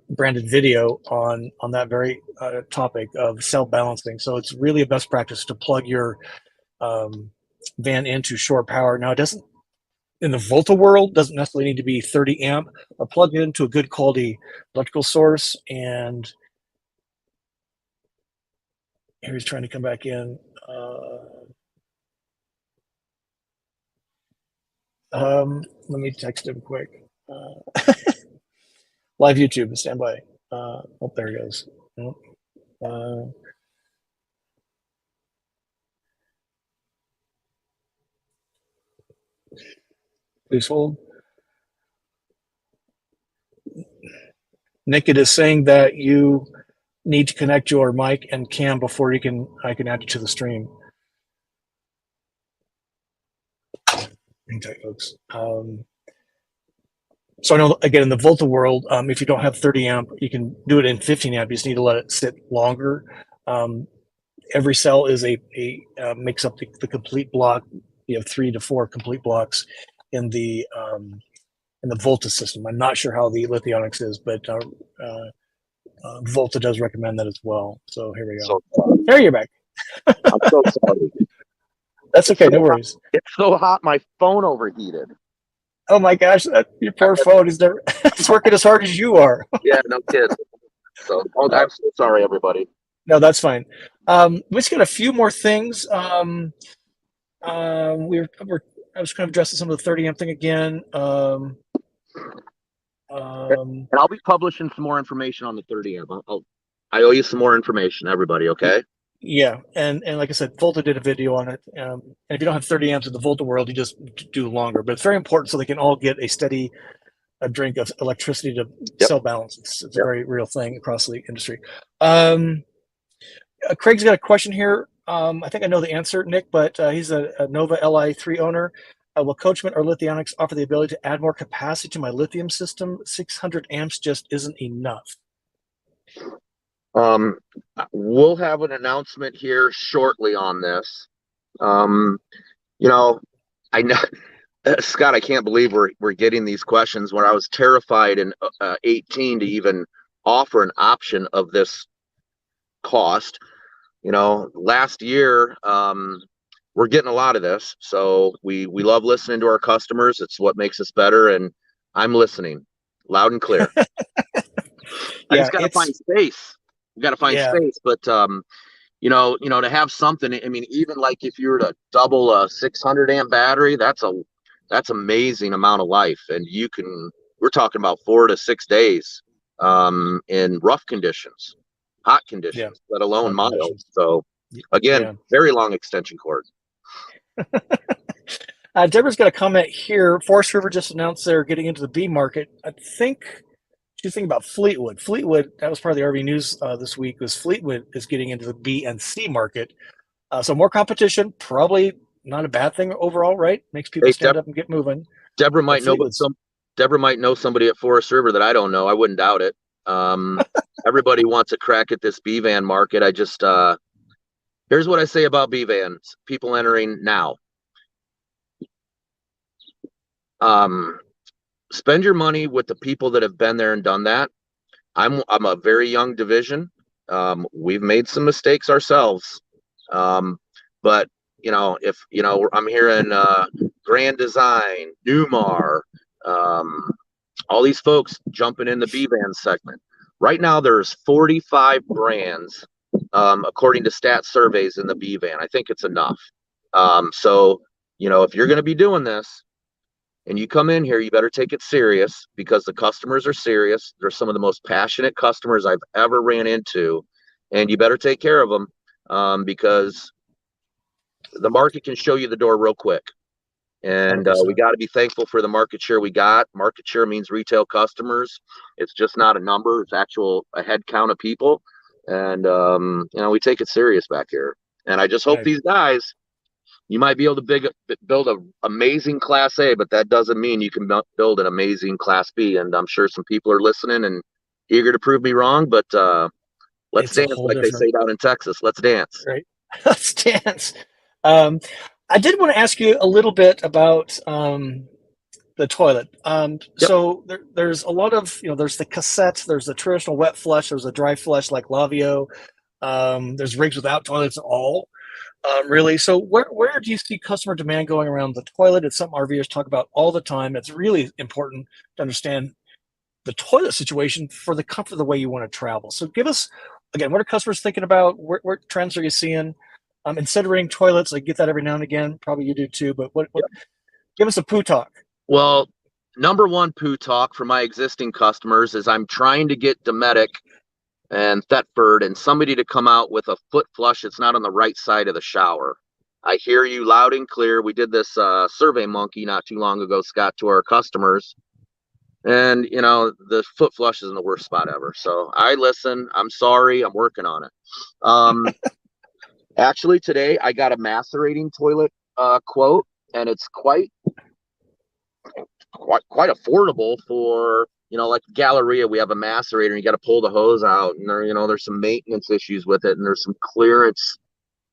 branded video on that very topic of cell balancing. So it's really a best practice to plug your van into shore power. Now, it doesn't, in the Volta world, doesn't necessarily need to be 30 amp, or plug it into a good quality electrical source. And here he's trying to come back in. Let me text him quick. Live YouTube, stand by. Oh, there he goes. Please hold. Nick, it is saying that you need to connect your mic and cam before I can add you to the stream. Hang tight, folks. So I know, again, in the Volta world, if you don't have 30 amp, you can do it in 15 amp. You just need to let it sit longer. Every cell is makes up the complete block. You have 3 to 4 complete blocks in the Volta system. I'm not sure how the Lithionics is, but Volta does recommend that as well. So here we go. There you're back. I'm so sorry. That's okay, no worries. It's so hot, my phone overheated. Oh my gosh, your poor phone is never it's working as hard as you are. Yeah, no kidding. So I'm so sorry, everybody. No, that's fine. We just got a few more things. I was kind of addressing some of the 30 amp thing again. And I'll be publishing some more information on the 30 amp. I owe you some more information, everybody. Okay. Yeah, and like I said, Volta did a video on it. And if you don't have 30 amps in the Volta world, you just do longer. But it's very important so they can all get a steady drink of electricity to cell balance. It's a very real thing across the industry. Craig's got a question here. I think I know the answer, Nick, but he's a Nova Li3 owner. Will Coachmen or Lithionics offer the ability to add more capacity to my lithium system? 600 amps just isn't enough. We'll have an announcement here shortly on this. You know, I know, Scott, I can't believe we're getting these questions when I was terrified in 18 to even offer an option of this cost. You know, last year, we're getting a lot of this. So we love listening to our customers. It's what makes us better. And I'm listening loud and clear. I just got to find space. We got to find space, but you know, to have something. I mean, even like if you were to double a 600 amp battery, that's amazing amount of life, and you can we're talking about 4 to 6 days in rough conditions, hot conditions, let alone Hot mild. conditions. So again, very long extension cord. Deborah's got a comment here. Forest River just announced they're getting into the bee market. I think she's thinking about Fleetwood. Fleetwood, that was part of the RV news this week, was Fleetwood is getting into the B and C market. So more competition, probably not a bad thing overall, right? Makes people stand up and get moving. Deborah might know, Deborah might know somebody at Forest River that I don't know. I wouldn't doubt it. Everybody wants a crack at this B van market. I just here's what I say about B vans. People entering now. Spend your money with the people that have been there and done that. I'm a very young division. We've made some mistakes ourselves. But you know, if you know, I'm hearing Grand Design, Newmar, all these folks jumping in the B van segment. Right now, there's 45 brands, according to stat surveys in the B van. I think it's enough. So, you know, if you're going to be doing this and you come in here, you better take it serious because the customers are serious. They're some of the most passionate customers I've ever ran into, and you better take care of them because the market can show you the door real quick. And we got to be thankful for the market share we got. Market share means retail customers. It's just not a number. It's a head count of people. And, you know, we take it serious back here. And I just hope these guys, you might be able to build an amazing Class A, but that doesn't mean you can build an amazing Class B. And I'm sure some people are listening and eager to prove me wrong, but let's dance like they say down in Texas. Let's dance. Right. Let's dance. I did want to ask you a little bit about the toilet. So there's a lot of, you know, there's the cassette, there's the traditional wet flush, there's a dry flush like Lavio. There's rigs without toilets at all, really. So where do you see customer demand going around the toilet? It's something RVers talk about all the time. It's really important to understand the toilet situation for the comfort of the way you want to travel. So give us, again, what are customers thinking about? What trends are you seeing? Considering toilets, I get that every now and again. Probably you do too. But give us a poo talk. Well, number one poo talk for my existing customers is I'm trying to get Dometic and Thetford and somebody to come out with a foot flush that's not on the right side of the shower. I hear you loud and clear. We did this Survey Monkey not too long ago, Scott, to our customers. And, you know, the foot flush is in the worst spot ever. So I listen. I'm sorry. I'm working on it. Actually, today I got a macerating toilet quote, and it's quite affordable for, you know, like Galleria. We have a macerator, and you got to pull the hose out, and there's some maintenance issues with it, and there's some clearance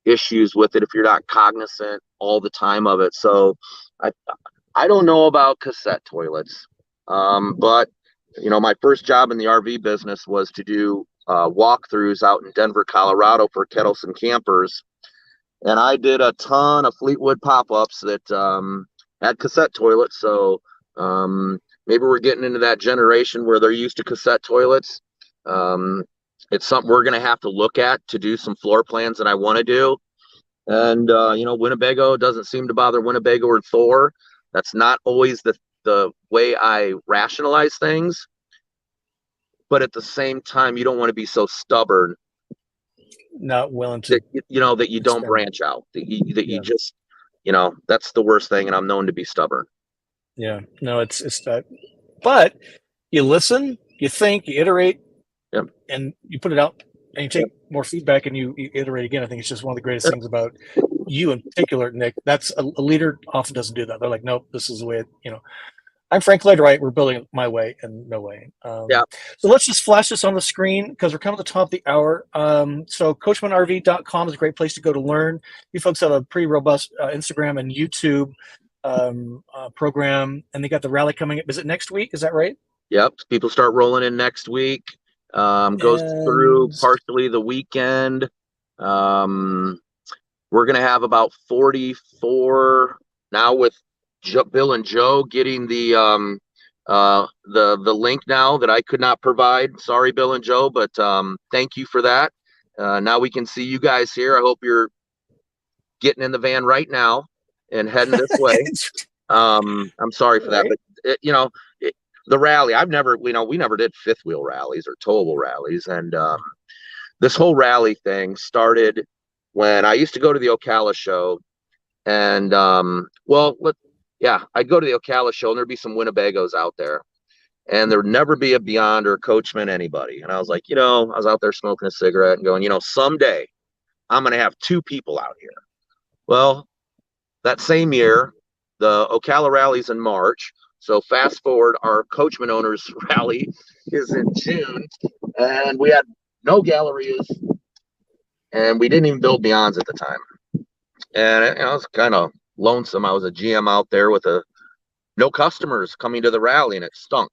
issues with it if you're not cognizant all the time of it. So I don't know about cassette toilets, but you know, my first job in the RV business was to do walkthroughs out in Denver, Colorado for Kettleson campers. And I did a ton of Fleetwood pop-ups that had cassette toilets. So maybe we're getting into that generation where they're used to cassette toilets. It's something we're going to have to look at to do some floor plans that I want to do. And, you know, Winnebago doesn't seem to bother Winnebago or Thor. That's not always the way I rationalize things. But at the same time, you don't want to be so stubborn, not willing to, that you don't branch out, that you just, you know, that's the worst thing. And I'm known to be stubborn. Yeah, no, it's but you listen, you think, you iterate, and you put it out, and you take more feedback, and you iterate again. I think it's just one of the greatest things about you in particular, Nick. That's a leader often doesn't do that. They're like, nope, this is the way it, you know. I'm Frank Lloyd Wright. We're building it my way and no way. So let's just flash this on the screen because we're coming to the top of the hour. So CoachmenRV.com is a great place to go to learn. You folks have a pretty robust Instagram and YouTube program, and they got the rally coming up. Is it next week? Is that right? Yep. People start rolling in next week. Goes through partially the weekend. We're going to have about 44 now with Bill and Joe getting the link now that I could not provide. Sorry, Bill and Joe, but thank you for that. Now we can see you guys here. I hope you're getting in the van right now and heading this way. I'm sorry for that, but the rally, I've never, we never did fifth wheel rallies or towable rallies. And this whole rally thing started when I used to go to the Ocala show. And I'd go to the Ocala show and there'd be some Winnebagos out there. And there'd never be a Beyond or a Coachman anybody. And I was like, I was out there smoking a cigarette and going, someday I'm going to have two people out here. Well, that same year, the Ocala rally's in March. So fast forward, our Coachman owners rally is in June, and we had no Gallerias, and we didn't even build Beyonds at the time. And I was kind of lonesome. I was a GM out there with no customers coming to the rally, and it stunk,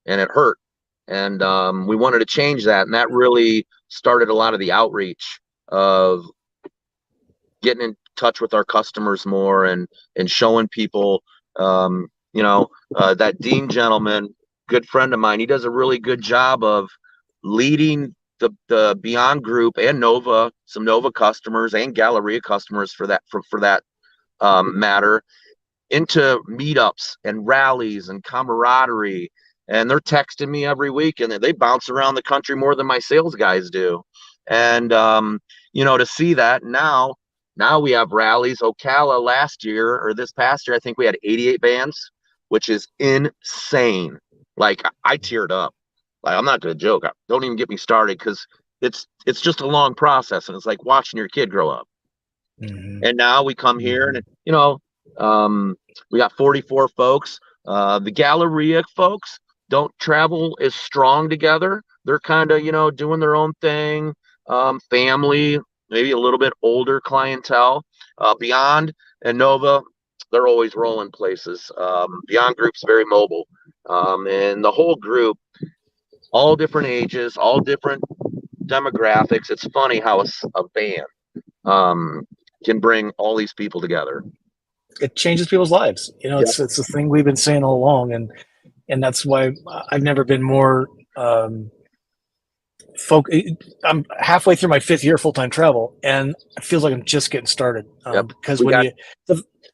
and it hurt. And we wanted to change that, and that really started a lot of the outreach of getting in touch with our customers more and showing people, that Dean gentleman, good friend of mine, he does a really good job of leading the Beyond group and Nova, some Nova customers and Galleria customers for that matter, into meetups and rallies and camaraderie. And they're texting me every week, and they bounce around the country more than my sales guys do. And to see that now we have rallies. Ocala last year, or this past year, I think we had 88 vans, which is insane. Like, I teared up. Like, I'm not gonna joke. Don't even get me started, because it's just a long process, and it's like watching your kid grow up. Mm-hmm. And now we come here, and we got 44 folks. The Galleria folks don't travel as strong together. They're kind of doing their own thing. Family, maybe a little bit older clientele. Beyond and Nova, they're always rolling places. Beyond group's very mobile, and the whole group, all different ages, all different demographics. It's funny how a band can bring all these people together. It changes people's lives. It's the thing we've been saying all along, and that's why I've never been more I'm halfway through my 5th year full-time travel, and it feels like I'm just getting started. Because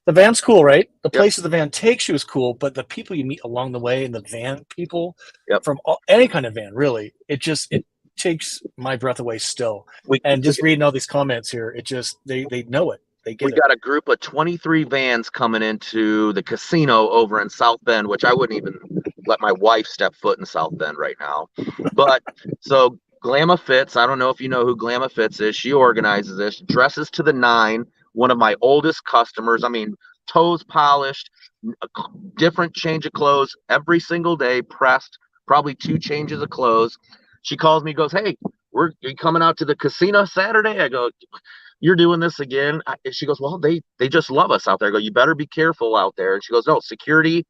the van's cool, right? The places the van takes you is cool, but the people you meet along the way, and the van people from any kind of van, really, it takes my breath away still. Just reading all these comments here, they know it. We got a group of 23 vans coming into the casino over in South Bend, which I wouldn't even let my wife step foot in South Bend right now. But so Glamma Fits, I don't know if you know who Glamma Fits is. She organizes this, dresses to the nine. One of my oldest customers. I mean, toes polished, a different change of clothes every single day, pressed, probably 2 changes of clothes. She calls me, goes, "Hey, are you coming out to the casino Saturday?" I go, "You're doing this again?" She goes, "Well, they just love us out there." I go, "You better be careful out there." And she goes, "No, security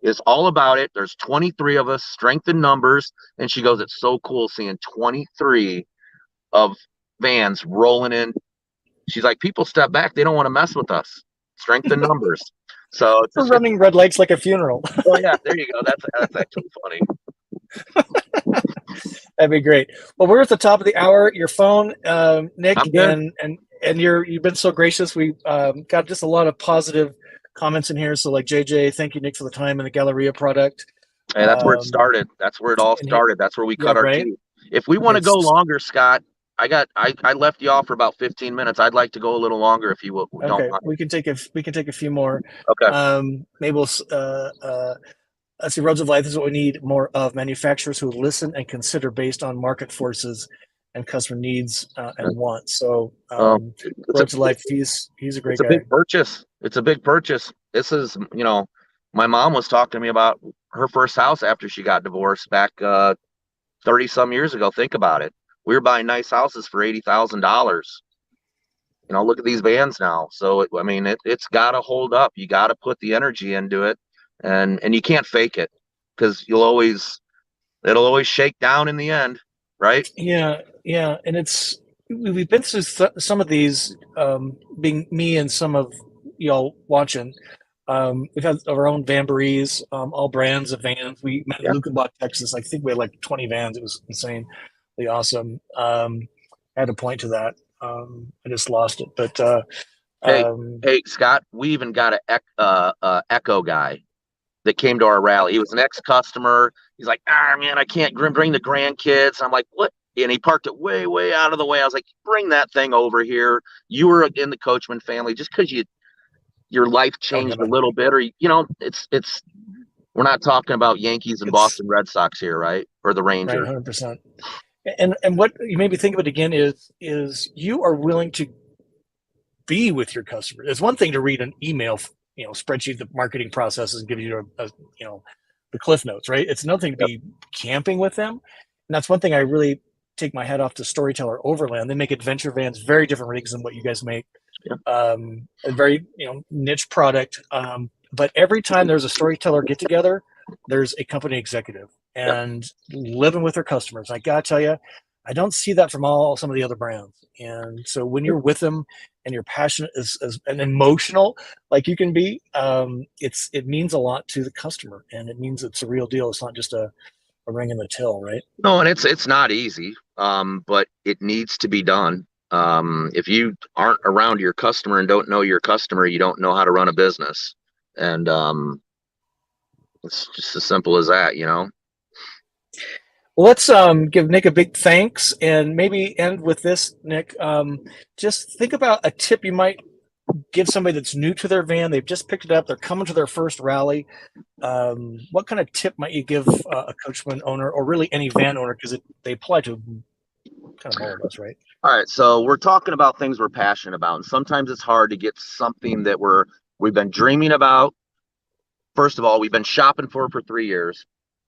is all about it. There's 23 of us, strength in numbers." And she goes, "It's so cool seeing 23 of vans rolling in." She's like, "People step back. They don't want to mess with us. Strength in numbers." So we're running red lights like a funeral. Well, yeah, there you go. That's actually funny. That'd be great. Well, we're at the top of the hour. Your phone, Nick, and you've been so gracious. We got just a lot of positive comments in here. So, like JJ, thank you, Nick, for the time and the Galleria product. Hey, that's where it started. That's where it all started. That's where we cut our teeth. If we want to go longer, Scott, I left you off for about 15 minutes. I'd like to go a little longer if you will. Okay, we can take a few more. Okay. Maybe we'll let's see. Roads of Life is what we need more of: manufacturers who listen and consider based on market forces and customer needs and wants. So Roads of Life, he's a great guy. It's a big purchase. It's a big purchase. This is, my mom was talking to me about her first house after she got divorced back 30 some years ago. Think about it. We were buying nice houses for $80,000. Look at these vans now. So, it's got to hold up. You got to put the energy into it, and you can't fake it, because it'll always shake down in the end, right? Yeah. And we've been through some of these, being me and some of y'all watching. We've had our own Vanburies, all brands of vans. We met in Lukenbach, Texas. I think we had like 20 vans. It was insane. Awesome. I had to point to that. I just lost it, but hey Scott, we even got a Echo guy that came to our rally. He was an ex-customer. He's like, man, I can't bring the grandkids. I'm like, what? And he parked it way, way out of the way. I was like, bring that thing over here. You were in the Coachman family just because your life changed a little bit, or it's we're not talking about Yankees and Boston Red Sox here, right? Or the Rangers. Right, 100%. And what you made me think of it again is you are willing to be with your customer. It's one thing to read an email, spreadsheet, the marketing processes, and give you the cliff notes, right? It's another thing to be camping with them. And that's one thing I really take my hat off to Storyteller Overland. They make adventure vans, very different rigs than what you guys make. A very niche product. But every time there's a Storyteller get together, there's a company executive and living with their customers. I gotta tell you, I don't see that from some of the other brands. And so when you're with them and you're passionate and emotional like you can be, it means a lot to the customer, and it means it's a real deal. It's not just a ring in the till, right? No, and it's not easy, but it needs to be done. If you aren't around your customer and don't know your customer, you don't know how to run a business. And it's just as simple as that, Well, let's give Nick a big thanks, and maybe end with this, Nick. Just think about a tip you might give somebody that's new to their van. They've just picked it up. They're coming to their first rally. What kind of tip might you give a Coachman owner, or really any van owner, because they apply to kind of all of us, right? All right, so we're talking about things we're passionate about, and sometimes it's hard to get something that we've been dreaming about. First of all, we've been shopping for 3 years,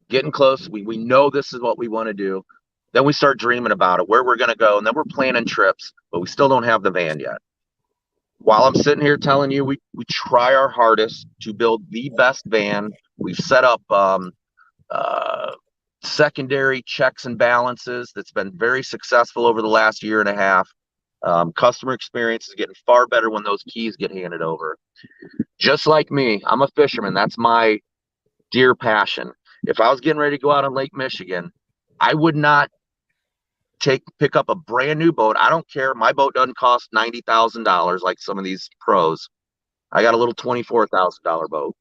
getting close. We know this is what we want to do. Then we start dreaming about it, where we're going to go, and then we're planning trips, but we still don't have the van yet. While I'm sitting here telling you, we try our hardest to build the best van. We've set up secondary checks and balances that's been very successful over the last year and a half. Customer experience is getting far better when those keys get handed over. Just like me, I'm a fisherman. That's my dear passion. If I was getting ready to go out on Lake Michigan, I would not pick up a brand new boat. I don't care. My boat doesn't cost $90,000 like some of these pros. I got a little $24,000 boat,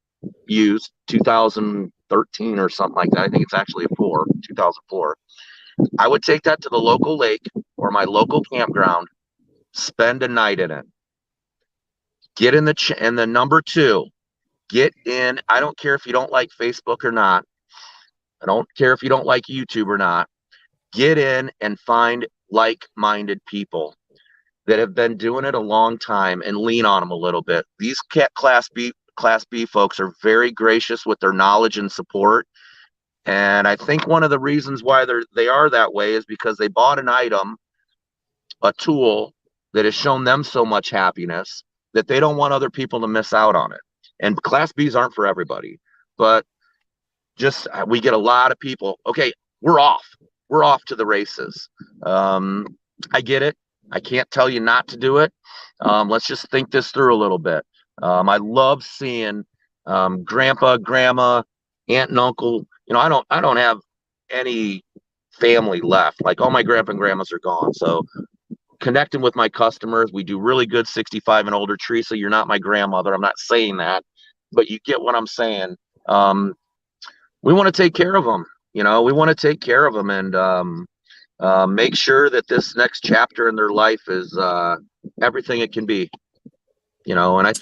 used 2013 or something like that. I think it's actually 2004. I would take that to the local lake or my local campground, spend a night in it. Get in and then number 2, get in. I don't care if you don't like Facebook or not. I don't care if you don't like YouTube or not. Get in and find like-minded people that have been doing it a long time and lean on them a little bit. These Class B folks are very gracious with their knowledge and support. And I think one of the reasons why they are that way is because they bought an item, a tool that has shown them so much happiness that they don't want other people to miss out on it. And Class Bs aren't for everybody, but we get a lot of people. Okay, we're off to the races. I get it. I can't tell you not to do it. Let's just think this through a little bit. I love seeing grandpa, grandma, aunt and uncle. I don't have any family left. Like all my grandpa and grandmas are gone. So connecting with my customers, we do really good 65 and older. Teresa, you're not my grandmother. I'm not saying that, but you get what I'm saying. We want to take care of them. We want to take care of them and make sure that this next chapter in their life is everything it can be. And I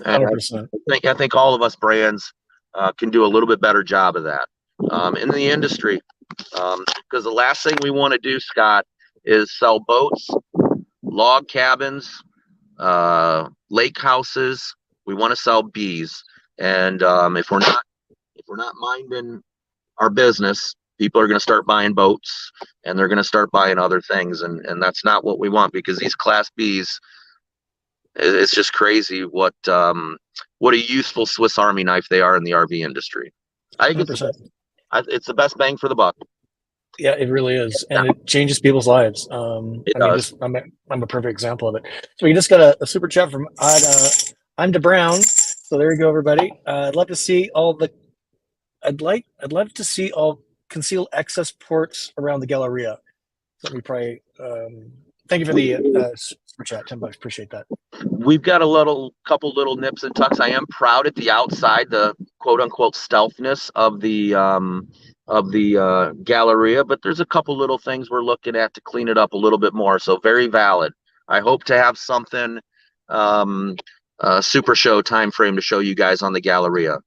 think all of us brands can do a little bit better job of that in the industry, because the last thing we want to do, Scott, is sell boats, log cabins, lake houses. We want to sell bees, and if we're not minding our business, people are going to start buying boats and they're going to start buying other things. And that's not what we want, because these Class Bs, it's just crazy what a useful Swiss Army knife they are in the RV industry. I think it's the best bang for the buck. Yeah, it really is. And it changes people's lives. It does. I'm a perfect example of it. So we just got a super chat from I'm to Brown. So there you go, everybody. I'd love to see all concealed access ports around the Galleria. So we probably thank you for the super chat. $10. Appreciate that. We've got a couple little nips and tucks. I am proud at the outside, the quote unquote stealthness of the Galleria, but there's a couple little things we're looking at to clean it up a little bit more. So very valid. I hope to have something super show time frame to show you guys on the Galleria.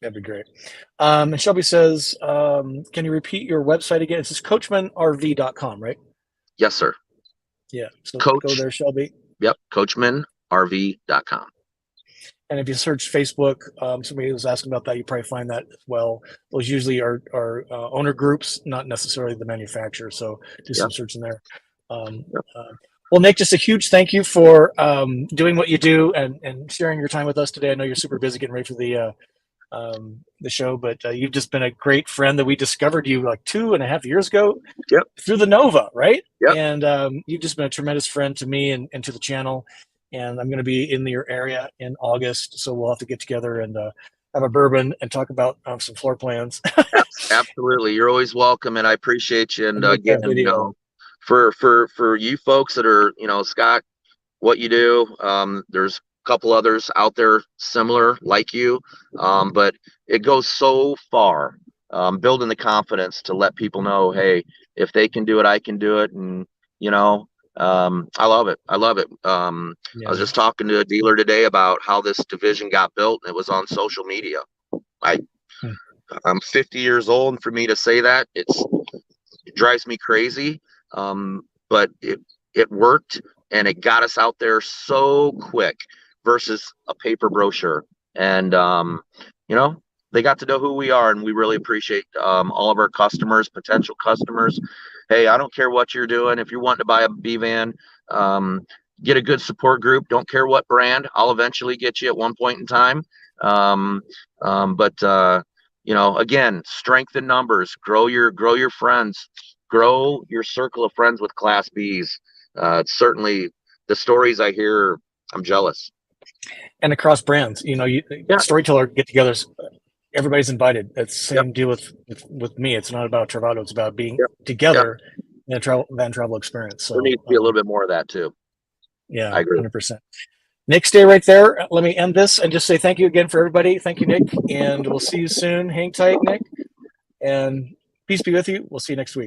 That'd be great. And Shelby says, can you repeat your website again? It's just coachmenrv.com, right? Yes, sir. Yeah. So go there, Shelby. Yep. Coachmenrv.com. And if you search Facebook, somebody was asking about that, you probably find that as well. Those usually are owner groups, not necessarily the manufacturer. So do some searching there. Well, Nick, just a huge thank you for doing what you do and sharing your time with us today. I know you're super busy getting ready for the show, but you've just been a great friend that we discovered you like 2.5 years ago through the Nova, right? Yep. And you've just been a tremendous friend to me and to the channel. And I'm going to be in your area in August, so we'll have to get together and have a bourbon and talk about some floor plans. Absolutely, you're always welcome, and I appreciate you. And again, for you folks that are, Scott, what you do, there's a couple others out there similar like you, but it goes so far, building the confidence to let people know, hey, if they can do it, I can do it, and I love it. I was just talking to a dealer today about how this division got built, and it was on social media. I'm 50 years old, and for me to say that, it drives me crazy. But it worked, and it got us out there so quick versus a paper brochure. And they got to know who we are, and we really appreciate all of our customers, potential customers. Hey, I don't care what you're doing. If you're wanting to buy a B-van, get a good support group. Don't care what brand. I'll eventually get you at one point in time. Again, strength in numbers. Grow your friends. Grow your circle of friends with Class Bs. Certainly, the stories I hear, I'm jealous. And across brands, storyteller get-togethers. Everybody's invited. It's the same deal with me. It's not about Travado. It's about being together in a van travel experience. So there needs to be a little bit more of that too. Yeah, I agree. 100%. Nick, stay right there. Let me end this and just say thank you again for everybody. Thank you, Nick. And we'll see you soon. Hang tight, Nick. And peace be with you. We'll see you next week.